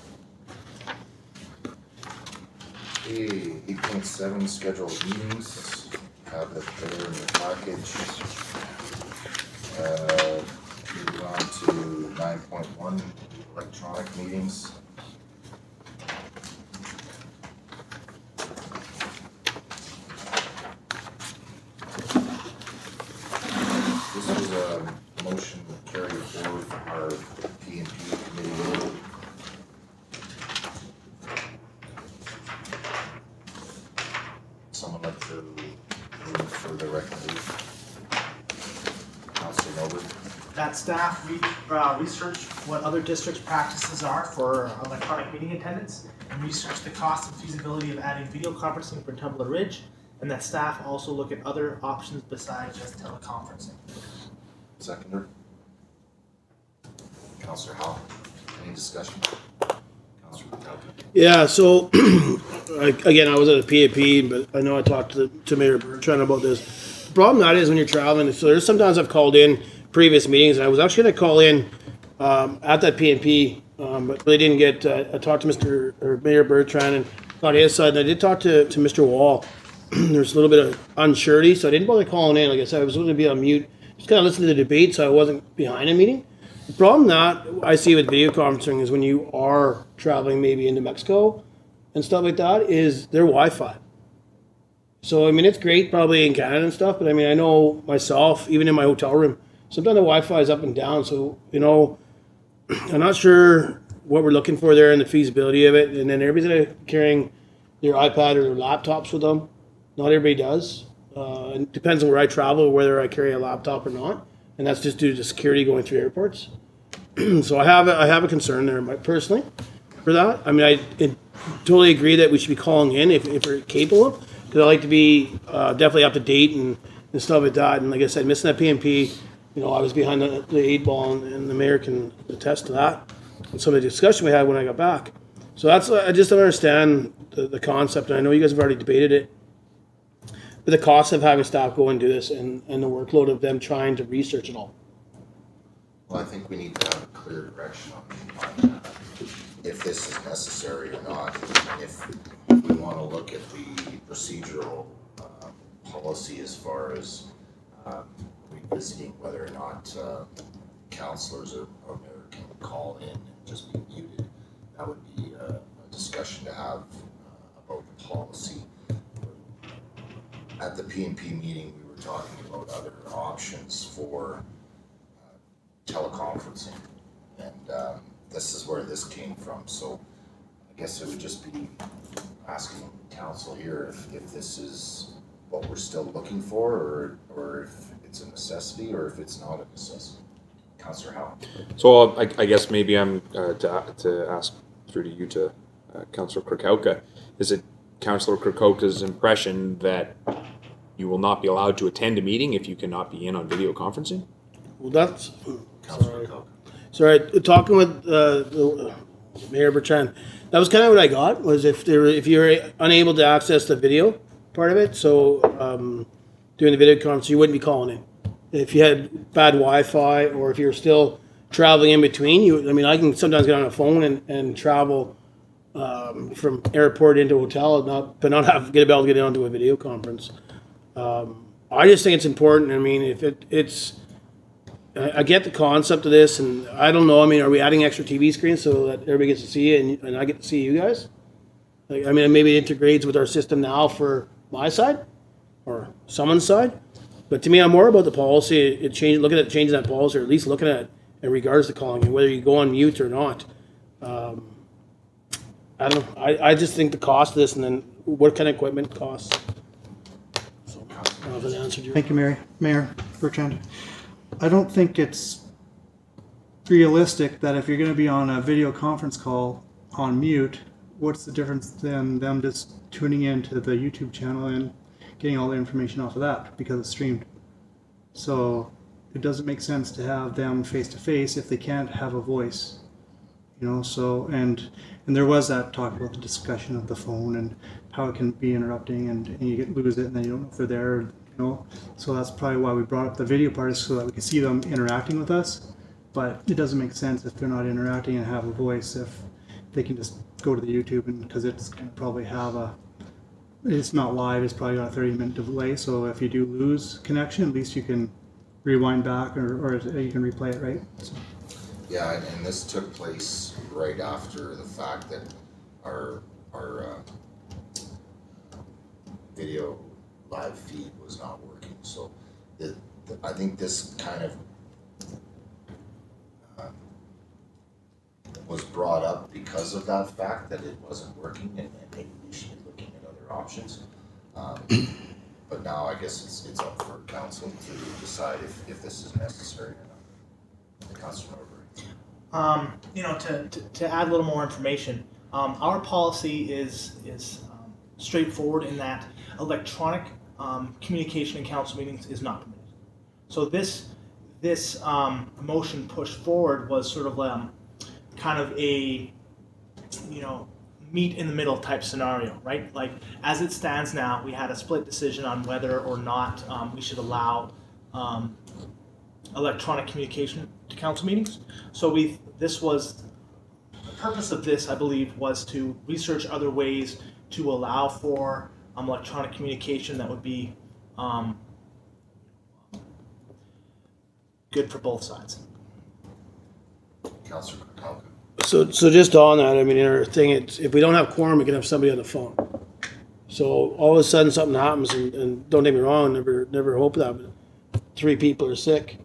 Okay, 8.7 scheduled meetings. Have it there in the package. Moving on to 9.1 electronic meetings. This was a motion carried forward from our P&P committee. Someone like to move for the recommendation? Councilor Norbury? That staff research what other districts' practices are for electronic meeting attendance and research the cost and feasibility of adding video conferencing for Tumbler Ridge, and that staff also look at other options besides just teleconferencing. Seconder? Councilor Howe? Any discussion? Yeah, so again, I was at a PAP, but I know I talked to Mayor Bertrand about this. The problem that is when you're traveling, so there's sometimes I've called in previous meetings, and I was actually going to call in at that PNP, but really didn't get. I talked to Mayor Bertrand and got his side, and I did talk to Mr. Wall. There's a little bit of unsurety, so I didn't bother calling in. Like I said, I was going to be on mute, just kind of listen to the debate, so I wasn't behind a meeting. The problem that I see with video conferencing is when you are traveling maybe into Mexico and stuff like that is their Wi-Fi. So, I mean, it's great probably in Canada and stuff, but I mean, I know myself, even in my hotel room, sometimes the Wi-Fi is up and down. So, you know, I'm not sure what we're looking for there and the feasibility of it. And then everybody's carrying their iPad or their laptops with them. Not everybody does. It depends on where I travel, whether I carry a laptop or not. And that's just due to security going through airports. So I have a concern there personally for that. I mean, I totally agree that we should be calling in if we're capable of, because I like to be definitely up to date and stuff like that. And like I said, missing that PNP, you know, I was behind the 8-ball, and the mayor can attest to that. And some of the discussion we had when I got back. So that's, I just don't understand the concept. And I know you guys have already debated it. But the cost of having staff go and do this and the workload of them trying to research it all. Well, I think we need to have a clear direction on if this is necessary or not. If we want to look at the procedural policy as far as revisiting whether or not councillors or mayor can call in and just be muted, that would be a discussion to have about the policy. At the PNP meeting, we were talking about other options for teleconferencing, and this is where this came from. So I guess it would just be asking council here if this is what we're still looking for, or if it's a necessity, or if it's not a necessity. Councillor Howe. So I guess maybe I'm to ask through to you to Councillor Krukowka. Is it Councillor Krukowka's impression that you will not be allowed to attend a meeting if you cannot be in on video conferencing? Well, that's sorry. Talking with the Mayor Bertrand, that was kind of what I got. Was if you're unable to access the video part of it, so doing the video conference, you wouldn't be calling in. If you had bad Wi-Fi, or if you're still traveling in between, I mean, I can sometimes get on a phone and travel from airport into hotel, but not be able to get onto a video conference. I just think it's important. I mean, if it's, I get the concept of this, and I don't know. I mean, are we adding extra TV screens so that everybody gets to see it, and I get to see you guys? Like, I mean, maybe it integrates with our system now for my side or someone's side. But to me, I'm more about the policy. Looking at changing that policy, or at least looking at it in regards to calling, and whether you go on mute or not. I don't know. I just think the cost of this, and then what kind of equipment costs. So, I don't know if that answered your. Thank you, Mayor Bertrand. I don't think it's realistic that if you're going to be on a video conference call on mute, what's the difference than them just tuning into the YouTube channel and getting all the information off of that because it's streamed? So it doesn't make sense to have them face to face if they can't have a voice, you know. So and there was that talk about the discussion of the phone and how it can be interrupting, and you lose it, and then you don't know if they're there, you know. So that's probably why we brought up the video part, is so that we can see them interacting with us. But it doesn't make sense if they're not interacting and have a voice, if they can just go to the YouTube, and because it's going to probably have it's not live, it's probably got a 30-minute delay. So if you do lose connection, at least you can rewind back, or you can replay it, right? So. Yeah, and this took place right after the fact that our video live feed was not working. So I think this kind of was brought up because of that fact that it wasn't working, and maybe we should be looking at other options. But now I guess it's up for council to decide if this is necessary or not. Councilor Norbury. You know, to add a little more information, our policy is straightforward in that electronic communication in council meetings is not permitted. So this motion pushed forward was sort of kind of a meet in the middle type scenario, right? Like as it stands now, we had a split decision on whether or not we should allow electronic communication to council meetings. So the purpose of this, I believe, was to research other ways to allow for electronic communication that would be good for both sides. Councillor Kukalka. So just on that, I mean, in our thing, it's, if we don't have quorum, we can have somebody on the phone. So all of a sudden something happens, and don't get me wrong, never hope that, but 3 people are sick.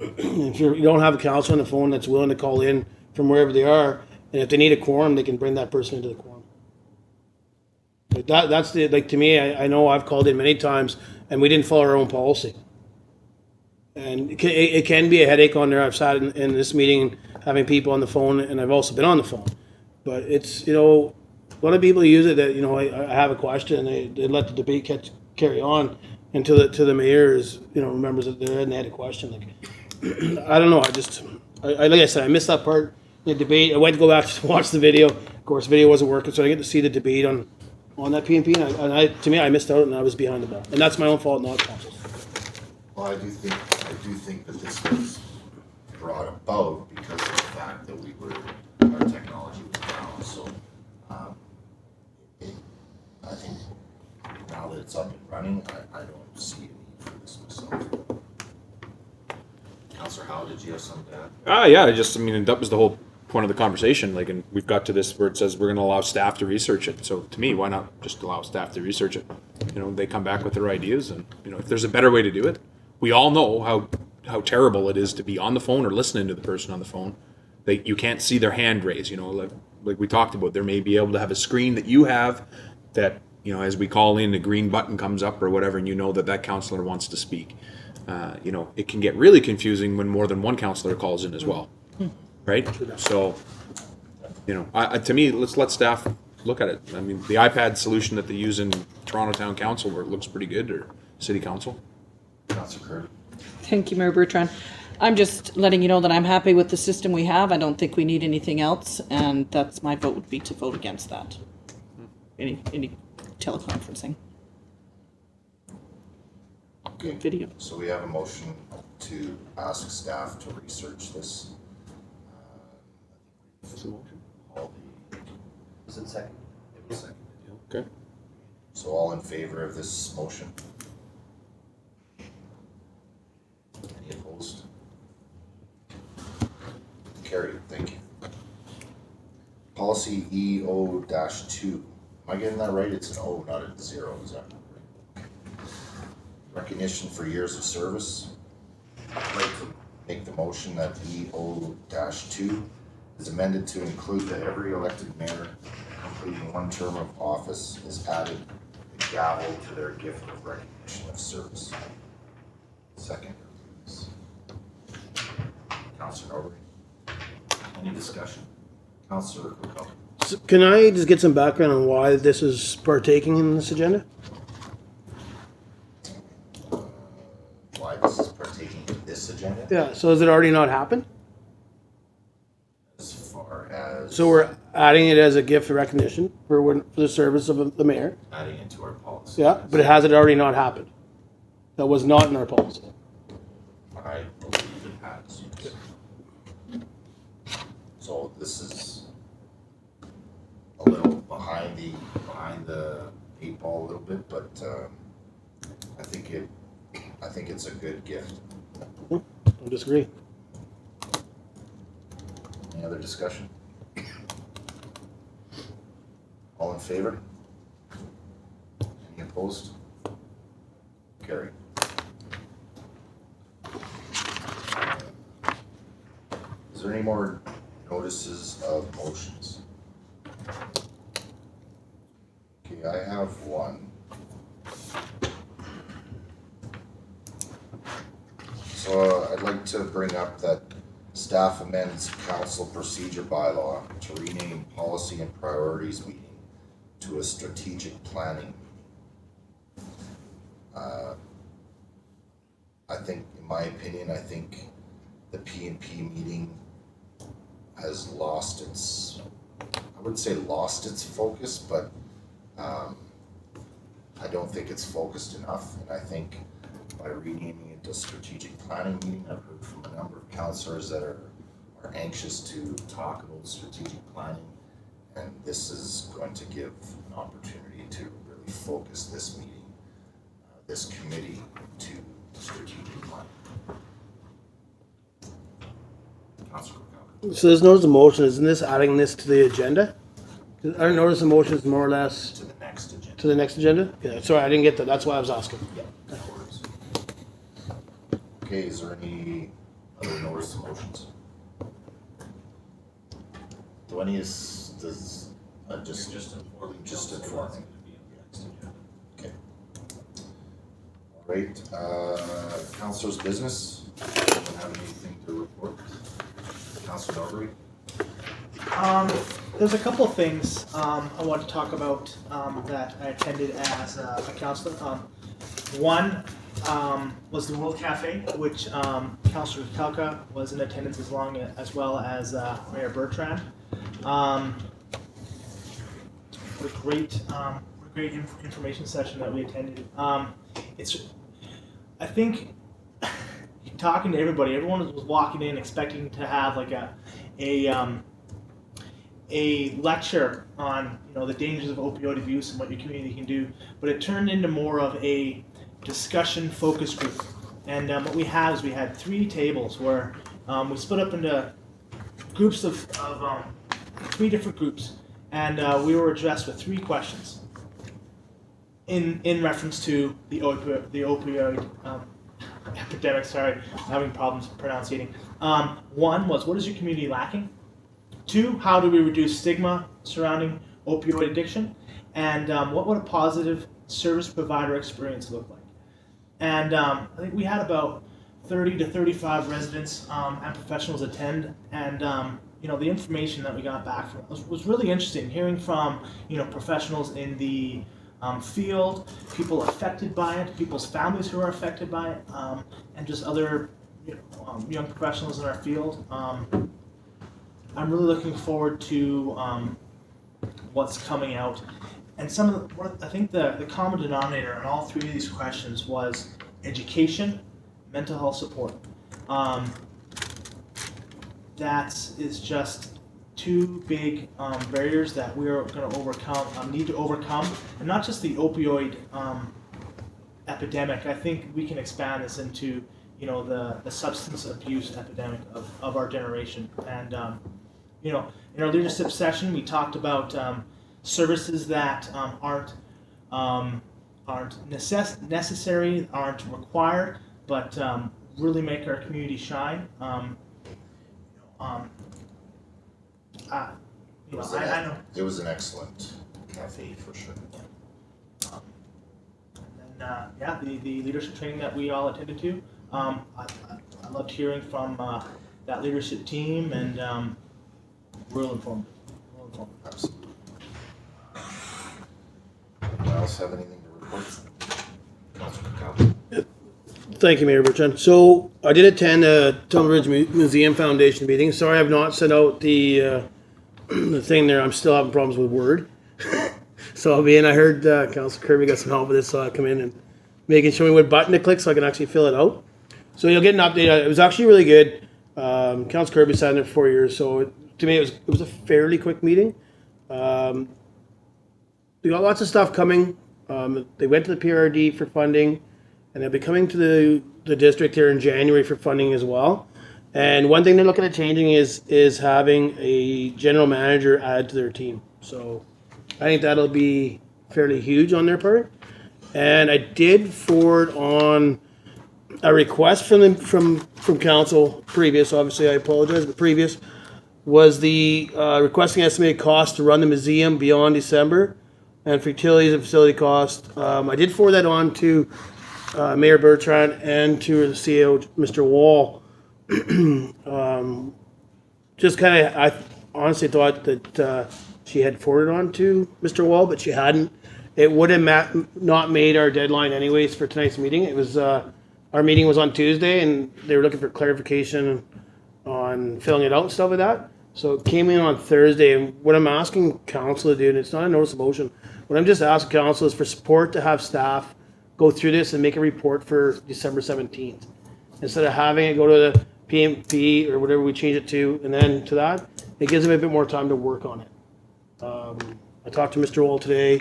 If you don't have a council on the phone that's willing to call in from wherever they are, and if they need a quorum, they can bring that person into the quorum. Like that's the, like, to me, I know I've called in many times and we didn't follow our own policy. And it can be a headache on there. I've sat in this meeting having people on the phone, and I've also been on the phone. But it's, a lot of people use it that, I have a question, and they let the debate carry on until the mayor is, remembers that they're and they had a question. Like, I don't know. I like I said, I missed that part in the debate. I went to go back to watch the video. Of course, the video wasn't working, so I get to see the debate on that PNP. And to me, I missed out, and I was behind the ball. And that's my own fault, not council's. Well, I do think that this was brought about because of the fact that our technology was down, so, I think now that it's up and running, I don't see a need for this myself. Councillor Howe, did you have something to add? Yeah, that was the whole point of the conversation. Like, and we've got to this where it says we're going to allow staff to research it. So to me, why not just allow staff to research it? They come back with their ideas, and if there's a better way to do it. We all know how terrible it is to be on the phone or listening to the person on the phone. You can't see their hand raised, like we talked about. There may be able to have a screen that you have that, as we call in, the green button comes up or whatever, and that councillor wants to speak. It can get really confusing when more than one councillor calls in as well, right? So, to me, let's let staff look at it. I mean, the iPad solution that they use in Toronto Town Council, where it looks pretty good, or City Council. Councillor Kirby. Thank you, Mayor Bertrand. I'm just letting you know that I'm happy with the system we have. I don't think we need anything else, and that's my vote would be to vote against that. Any teleconferencing. Okay. Video. So we have a motion to ask staff to research this. All the, Was it second? it was seconded. Okay. So all in favor of this motion? Any opposed? Carried, thank you. Policy EO-2. Am I getting that right? It's an O, not a 0, is that right? Recognition for years of service. I'd like to make the motion that EO-2 is amended to include that every elected mayor completing one term of office is added a gavel to their gift of recognition of service. Second, please. Councillor Norbury. Any discussion? Councillor Kukalka. So can I just get some background on why this is partaking in this agenda? Why this is partaking in this agenda? Yeah, so has it already not happened? As far as So we're adding it as a gift of recognition for the service of the mayor. adding it to our policy. Yeah, but has it already not happened? That was not in our policy. I believe it has. So this is a little behind the 8 ball a little bit, but I think it's a good gift. I disagree. Any other discussion? All in favor? Any opposed? Carried. Is there any more notices of motions? Okay, I have one. So I'd like to bring up that staff amends council procedure bylaw to rename policy and priorities meeting to a strategic planning. I think, in my opinion, the P&P meeting has lost its I wouldn't say lost its focus, but I don't think it's focused enough. And I think by renaming it to strategic planning meeting, I've heard from a number of councillors that are anxious to talk about strategic planning. And this is going to give an opportunity to really focus this meeting, this committee, to strategic planning. Councillor Cook. So there's notice of motion, isn't this adding this to the agenda? 'Cause our notice of motion is more or less To the next agenda. to the next agenda? Yeah, sorry, I didn't get that, that's why I was asking. Okay, is there any other notice of motions? Do any is, does, just informing just council informing. what's gonna be on the next agenda. Okay. All right, councilor's business, don't have anything to report. Councilor Norbury? There's a couple of things I want to talk about that I attended as a councillor. One was the World Cafe, which Councillor Kalka was in attendance as well as Mayor Bertrand. What a great information session that we attended. I think talking to everybody, everyone was walking in expecting to have like a lecture on the dangers of opioid abuse and what your community can do, but it turned into more of a discussion focus group. And what we had is we had 3 tables where we split up into groups of 3 different groups, and we were addressed with 3 questions in reference to the opioid epidemic. Sorry, I'm having problems pronouncing. One was, what is your community lacking? 2, how do we reduce stigma surrounding opioid addiction? And what would a positive service provider experience look like? And I think we had about 30 to 35 residents and professionals attend, and the information that we got back from it was really interesting. Hearing from professionals in the field, people affected by it, people's families who are affected by it, and just other young professionals in our field. I'm really looking forward to what's coming out. And I think the common denominator in all 3 of these questions was education, mental health support. That is just 2 big barriers that we are going to need to overcome, and not just the opioid epidemic. I think we can expand this into the substance abuse epidemic of our generation. And in our leadership session, we talked about services that aren't necessary, aren't required, but really make our community shine. I know. It was an excellent cafe for sure. The leadership training that we all attended to. I loved hearing from that leadership team, and real informative. Absolutely. Anyone else have anything to report? Councilor Cook. Thank you, Mayor Bertrand. So I did attend a Tumbler Ridge Museum Foundation meeting. Sorry I've not sent out the thing there. I'm still having problems with Word. So I'll be in. I heard Councilor Kirby got some help with this, so I'll come in and show me what button to click so I can actually fill it out. So you'll get an update. It was actually really good. Councilor Kirby sat in there for 4 years, so to me it was a fairly quick meeting. We got lots of stuff coming. They went to the PRD for funding, and they'll be coming to the district here in January for funding as well. And one thing they're looking at changing is having a general manager added to their team. So I think that'll be fairly huge on their part. And I did forward on a request from council previous. Obviously, I apologize, but previous was the requesting estimated cost to run the museum beyond December, and for utilities and facility cost. I did forward that on to Mayor Bertrand and to the CEO, Mr. Wall. Just kind of, I honestly thought that she had forwarded on to Mr. Wall, but she hadn't. It would have not made our deadline anyways for tonight's meeting. It was our meeting was on Tuesday, and they were looking for clarification on filling it out and stuff like that. So it came in on Thursday, and what I'm asking council to do, and it's not a notice of motion, what I'm just asking council is for support to have staff go through this and make a report for December 17th. Instead of having it go to the PMP or whatever we change it to, and then to that, it gives them a bit more time to work on it. I talked to Mr. Wall today,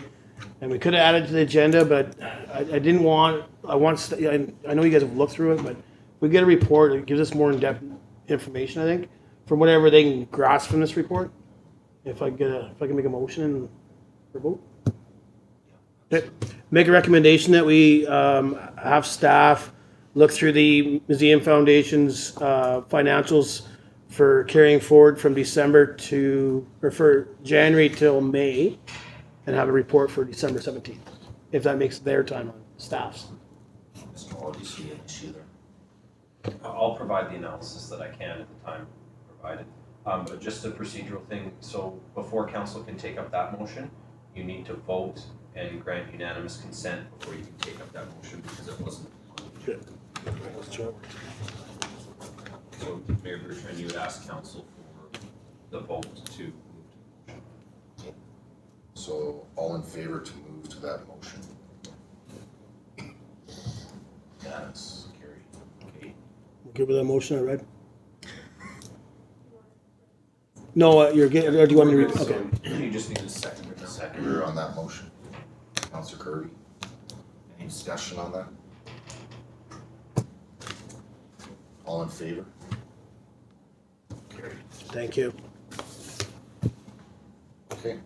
and we could have added to the agenda, but I didn't want, I know you guys have looked through it, but if we get a report, it gives us more in-depth information, I think, from whatever they can grasp from this report. If I can make a motion and for vote. Okay. Make a recommendation that we have staff look through the Museum Foundation's financials for carrying forward from for January till May, and have a report for December 17th, if that makes their time on staff's. Mr. Hall, do you see an issue there? I'll provide the analysis that I can at the time provided. But just a procedural thing, so before council can take up that motion, you need to vote and grant unanimous consent before you can take up that motion, because it wasn't on the agenda. So Mayor Bertrand, you would ask council for the vote to move to the motion. So all in favor to move to that motion? Unanimous, carried. Okay. Good with that motion I read? No, you're getting, or do you want me to read? Okay. So you just need a second. Seconder on that motion. Councilor Kirby. Any discussion on that? All in favor? Carried. Thank you. Okay.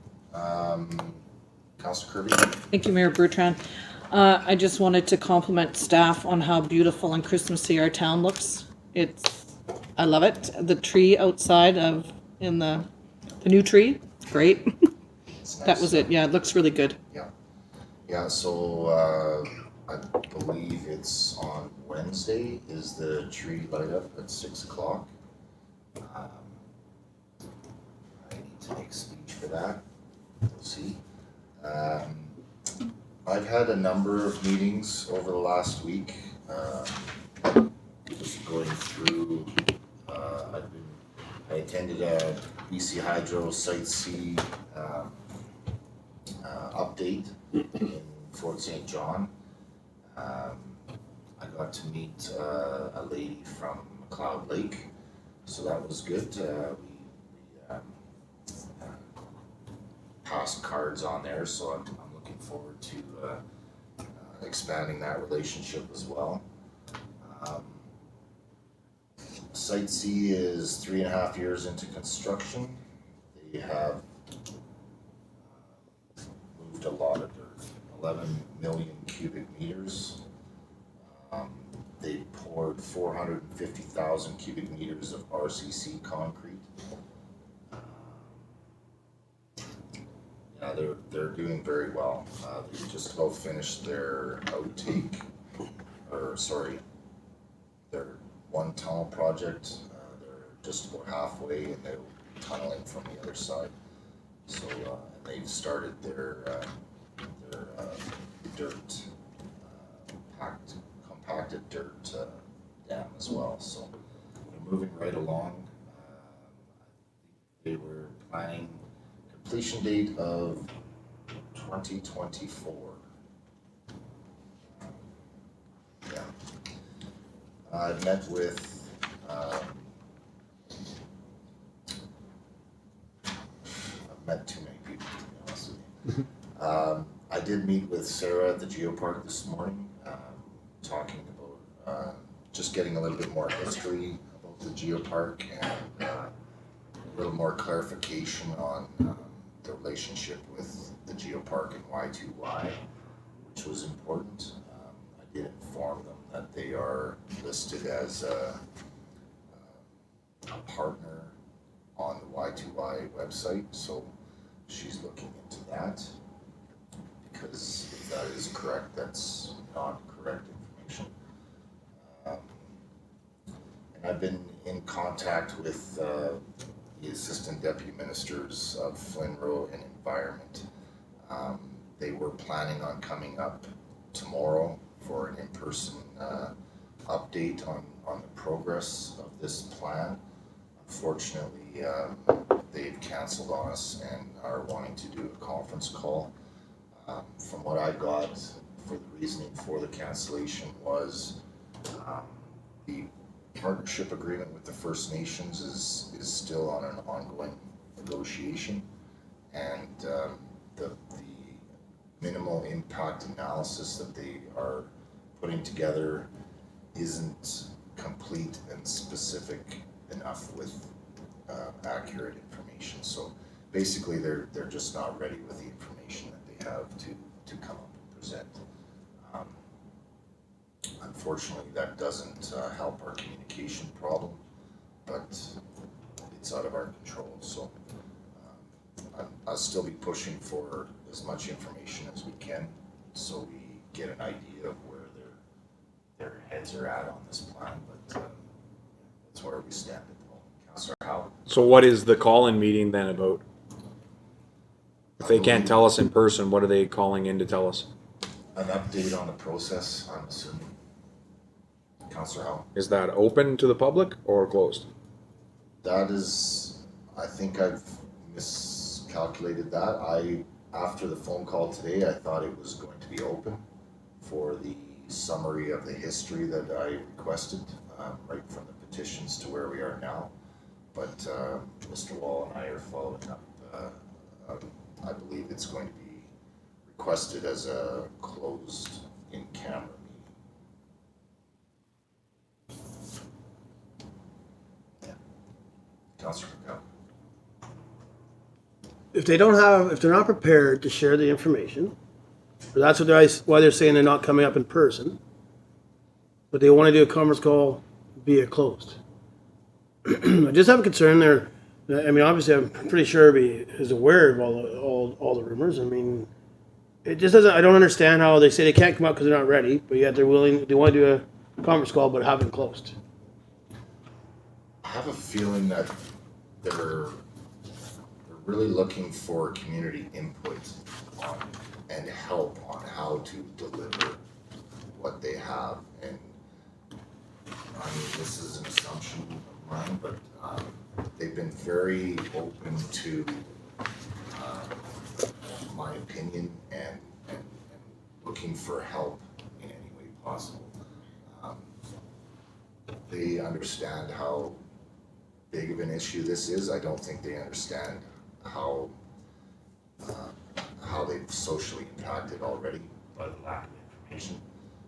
Councilor Kirby. Thank you, Mayor Bertrand. I just wanted to compliment staff on how beautiful and Christmassy our town looks. I love it. The tree outside in the new tree, it's great. It's That nice. was it. Yeah, it looks really good. Yeah, so I believe it's on Wednesday is the tree light up at 6 o'clock. I need to make a speech for that. We'll see. I've had a number of meetings over the last week, just going through, I attended a BC Hydro Site C update in Fort St. John. I got to meet a lady from McLeod Lake, so that was good. We passed cards on there, so I'm looking forward to expanding that relationship as well. Site C is 3.5 years into construction. They have moved a lot of dirt, 11 million cubic meters. They poured 450,000 cubic meters of RCC concrete. Yeah, they're doing very well. They just about finished their their one tunnel project. They're just about halfway, and they're tunneling from the other side. So and they've started their dirt compacted dirt dam as well. So they're moving right along. They were planning completion date of 2024. Yeah. I've met with I've met too many people, to be honest with you. I did meet with Sarah at the Geopark this morning, talking about just getting a little bit more history about the Geopark and a little more clarification on the relationship with the Geopark and Y2Y, which was important. I did inform them that they are listed as a partner on the Y2Y website, so she's looking into that, because if that is correct, that's not correct information. And I've been in contact with the Assistant Deputy Ministers of Flinro and Environment. They were planning on coming up tomorrow for an in-person update on the progress of this plan. Fortunately, they've canceled on us and are wanting to do a conference call. From what I got for the reasoning for the cancellation was the partnership agreement with the First Nations is still on an ongoing negotiation, and the minimal impact analysis that they are putting together isn't complete and specific enough with accurate information. So basically they're just not ready with the information that they have to come up and present. Unfortunately, that doesn't help our communication problem, but it's out of our control. So I'll still be pushing for as much information as we can, so we get an idea of where their heads are at on this plan. But that's where we stand at the moment. Councillor Howe. So what is the call-in meeting then about? If they can't tell us in person, what are they calling in to tell us? An update on the process, I'm assuming. Councillor Howe. Is that open to the public or closed? That is, I think I've miscalculated that. After the phone call today, I thought it was going to be open for the summary of the history that I requested, right from the petitions to where we are now. But Mr. Wall and I are following up. I believe it's going to be requested as a closed in-camera meeting. Yeah. Councillor Cow. If they're not prepared to share the information, or that's why they're saying they're not coming up in person, but they want to do a conference call via closed. I just have a concern there. I mean, obviously, I'm pretty sure everybody is aware of all the rumors. I mean, it just doesn't. I don't understand how they say they can't come up because they're not ready, but yet they want to do a conference call, but have it closed. I have a feeling that they're really looking for community input on and help on how to deliver what they have. And I mean, this is an assumption of mine, but they've been very open to my opinion and looking for help in any way possible. They understand how big of an issue this is. I don't think they understand how they've socially impacted already by the lack of information.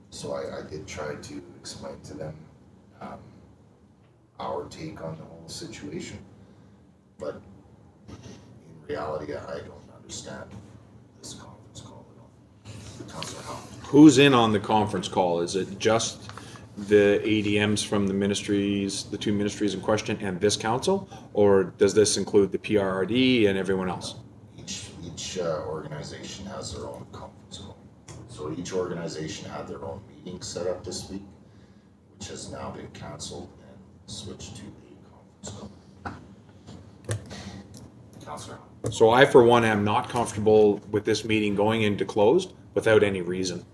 So I did try to explain to them our take on the whole situation, but in reality, I don't understand this conference call at all. Councillor Howe. Who's in on the conference call? Is it just the ADMs from the ministries, the two ministries in question, and this council, or does this include the PRRD and everyone else? Each organization has their own conference call. So each organization had their own meeting set up this week, which has now been canceled and switched to a conference call. Councillor. So I, for one, am not comfortable with this meeting going into closed without any reason.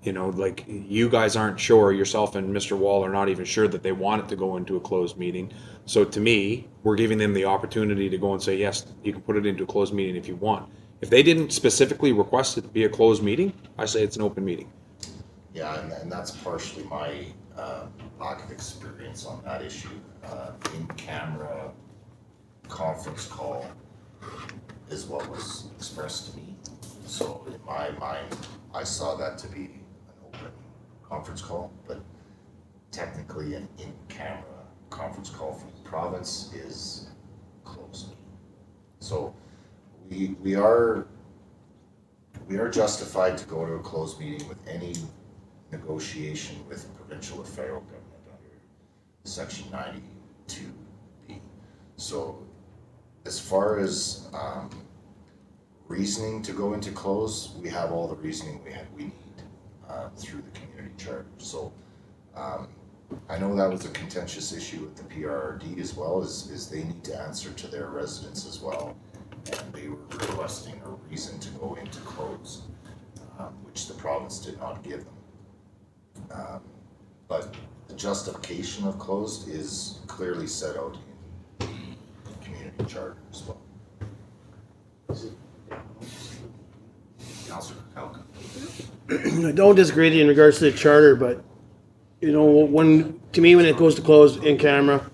You know, like, you guys aren't sure, yourself and Mr. Wall are not even sure that they want it to go into a closed meeting. So to me, we're giving them the opportunity to go and say, yes, you can put it into a closed meeting if you want. If they didn't specifically request it to be a closed meeting, I say it's an open meeting. Yeah, and that's partially my lack of experience on that issue. In-camera conference call is what was expressed to me. So in my mind, I saw that to be an open conference call, but technically an in-camera conference call from the province is closed meeting. So we are justified to go to a closed meeting with any negotiation with provincial or federal government under Section 92B. So as far as reasoning to go into close, we have all the reasoning we need through the community charter. So I know that was a contentious issue with the PRRD as well, is they need to answer to their residents as well. And they were requesting a reason to go into close, which the province did not give them. But the justification of closed is clearly set out in community charter as well. Councillor Falcon. I don't disagree with you in regards to the charter, but you know, when it goes to close in camera,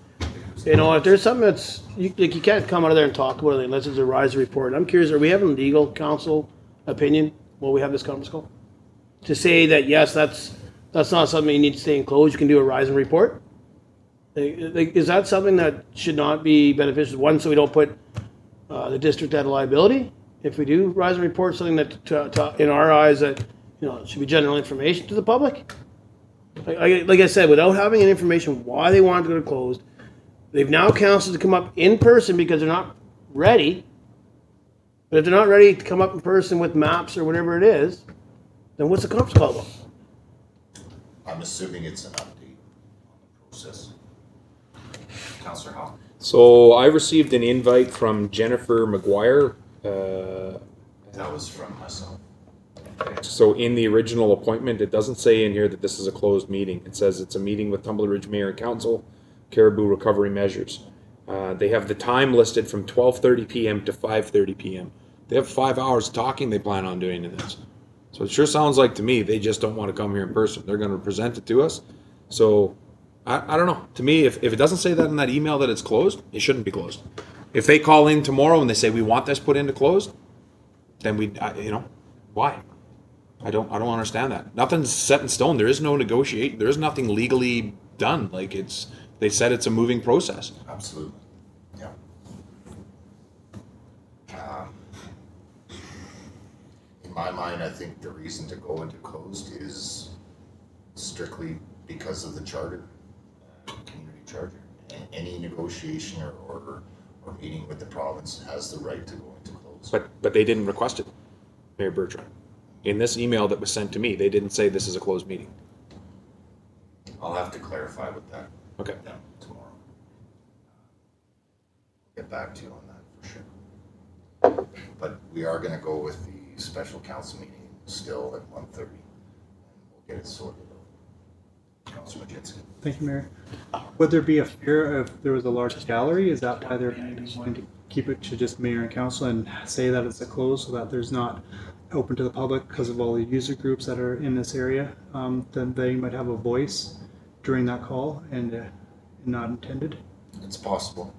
you know, if there's something that's you can't come out of there and talk about it unless it's a rise report. I'm curious, are we having legal counsel opinion while we have this conference call to say that yes, that's not something you need to stay enclosed. You can do a rise report. Like, is that something that should not be beneficial? One, so we don't put the district at a liability. If we do rise and report something that, in our eyes, that you know should be general information to the public. Like I said, without having any information why they want to go to closed, they've now counseled to come up in person because they're not ready. But if they're not ready to come up in person with maps or whatever it is, then what's the conference call about? I'm assuming it's an update on the process. Councillor Howell. So I received an invite from Jennifer McGuire. That was from myself. So in the original appointment, it doesn't say in here that this is a closed meeting. It says it's a meeting with Tumbler Ridge Mayor and Council, Caribou Recovery Measures. They have the time listed from 12:30 p.m. to 5:30 p.m. They have 5 hours of talking they plan on doing in this. So it sure sounds like to me they just don't want to come here in person. They're going to present it to us. So I don't know. To me, if it doesn't say that in that email that it's closed, it shouldn't be closed. If they call in tomorrow and they say we want this put into closed, then why? I don't understand that. Nothing's set in stone. There is no negotiate. There is nothing legally done. Like they said it's a moving process. Absolutely. Yeah. In my mind, I think the reason to go into closed is strictly because of the charter, community charter. And any negotiation or meeting with the province has the right to go into closed. But they didn't request it, Mayor Bertrand. In this email that was sent to me, they didn't say this is a closed meeting. I'll have to clarify with that. Okay. Them tomorrow. Get back to you on that for sure. But we are going to go with the special council meeting still at 1:30, and we'll get it sorted out. Councilor Majinski. Thank you, Mayor. Would there be a fear if there was a large gallery? Is that why they're wanting to keep it to just mayor and council and say that it's a close so that there's not open to the public because of all the user groups that are in this area? Then they might have a voice during that call and not intended. It's possible.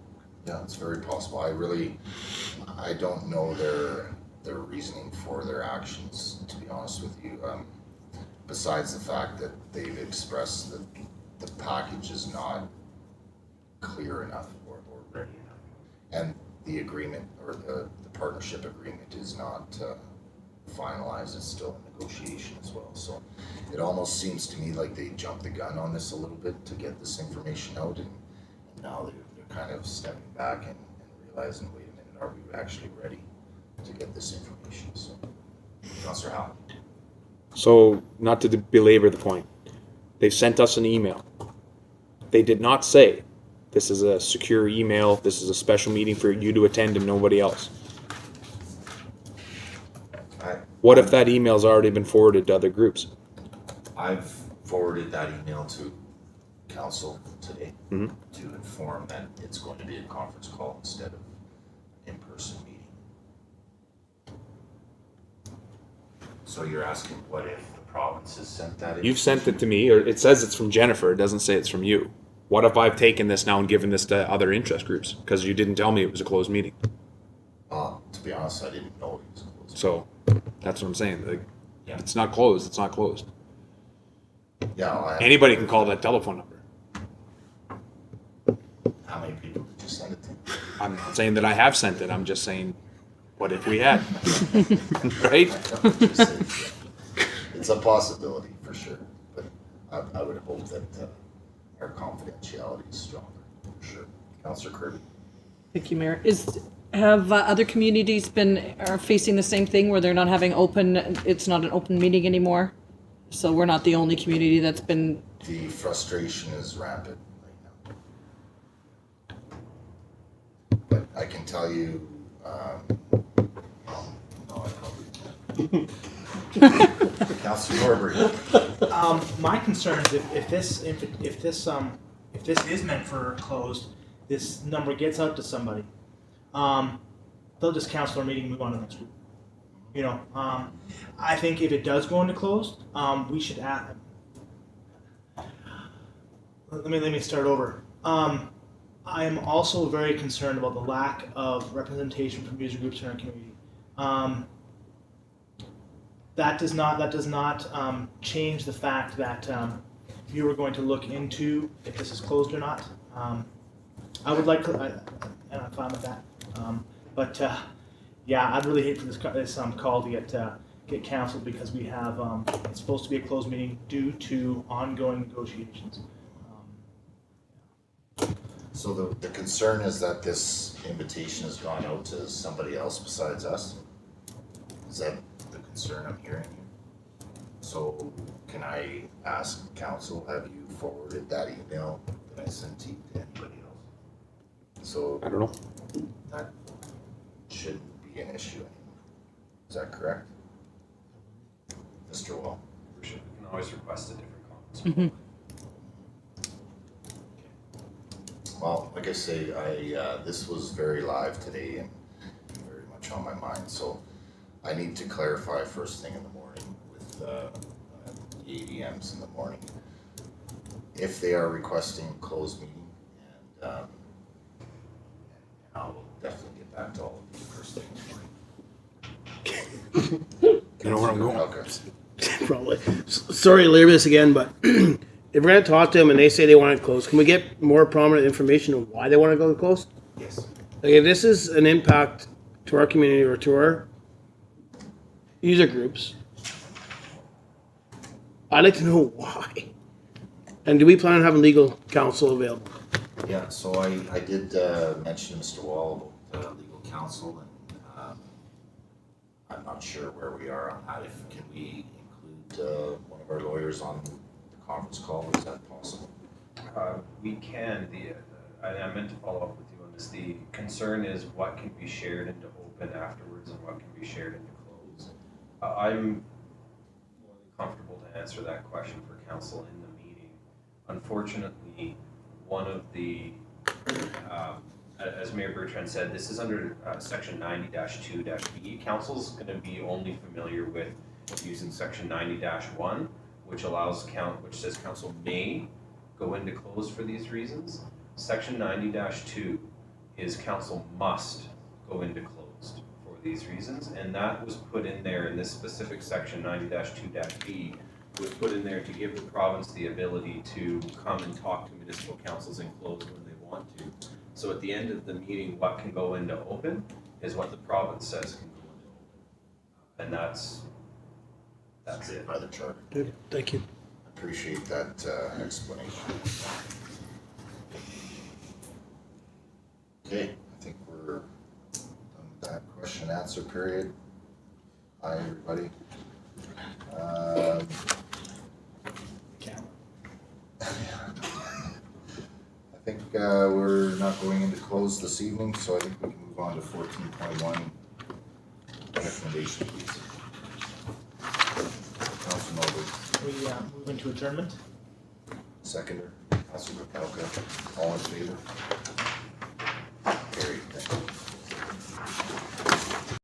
Yeah, it's very possible. I don't know their reasoning for their actions, to be honest with you. Besides the fact that they've expressed that the package is not clear enough or ready enough. And the agreement or the partnership agreement is not finalized. It's still in negotiation as well. So it almost seems to me like they jumped the gun on this a little bit to get this information out, and now they're kind of stepping back and realizing, wait a minute, are we actually ready to get this information? So, Councillor Howell. So, not to belabor the point, they've sent us an email. They did not say this is a secure email, this is a special meeting for you to attend and nobody else. What if that email's already been forwarded to other groups? I've forwarded that email to council today to inform that it's going to be a conference call instead of in-person meeting. So you're asking what if the province has sent that? You've sent it to me, or it says it's from Jennifer, it doesn't say it's from you. What if I've taken this now and given this to other interest groups? Because you didn't tell me it was a closed meeting. To be honest, I didn't know it was closed. So, that's what I'm saying. Like, Yeah. it's not closed, it's not closed. Yeah, Anybody can call that telephone number. How many people did you send it to? I'm not saying that I have sent it, I'm just saying, what if we had? Right? It's a possibility for sure, but I would hope that our confidentiality is stronger for sure. Councillor Kirby. Thank you, Mayor. Have other communities are facing the same thing where they're not having it's not an open meeting anymore? So we're not the only community that's been. The frustration is rampant right now. But I can tell you, Councillor Norbury. My concern is if this is meant for closed, this number gets out to somebody. they'll just cancel our meeting and move on to the next week. You know, I think if it does go into closed, we should add. Let me start over. I am also very concerned about the lack of representation from user groups in our community. That does not change the fact that you are going to look into if this is closed or not. I would like to, and I'm fine with that. But yeah, I'd really hate for this call to get canceled because we have it's supposed to be a closed meeting due to ongoing negotiations. So the concern is that this invitation has gone out to somebody else besides us? Is that the concern I'm hearing here? So can I ask council, have you forwarded that email that I sent to anybody else? So I don't know. that shouldn't be an issue anymore. Is that correct? Mr. Wall? We can always request a different conference. Well, like I say, this was very live today and very much on my mind, so I need to clarify first thing in the morning with the ADMs in the morning if they are requesting a closed meeting, and I will definitely get back to all of you first thing in the morning. You know where I'm going? Okay. Probably. Sorry to labor this again, but if we're gonna talk to them and they say they want it closed, can we get more prominent information on why they want to go closed? Yes. Like if this is an impact to our community or to our user groups, I'd like to know why. And do we plan on having legal counsel available? Yeah, so I did mention to Mr. Wall about legal counsel, and I'm not sure where we are on that. Can we include one of our lawyers on the conference call? Is that possible? We can. I meant to follow up with you on this. The concern is what can be shared into open afterwards and what can be shared into closed. I'm more than comfortable to answer that question for council in the meeting. Unfortunately, one of the, as Mayor Bertrand said, this is under section 90-2-B. Council's going to be only familiar with using section 90-1, which which says council may go into closed for these reasons. Section 90-2 is council must go into closed for these reasons, and that was put in there in this specific section 90-2-B was put in there to give the province the ability to come and talk to municipal councils in closed when they want to. So at the end of the meeting, what can go into open is what the province says can go into open, and that's it. By the charter. Good, thank you. Appreciate that explanation. Okay, I think we're done with that question and answer period. Hi, everybody. I think we're not going into close this evening, so I think we can move on to 14.1 recommendation, please. Council Noble, We move into adjournment. seconder, Council Papelka, all in favor?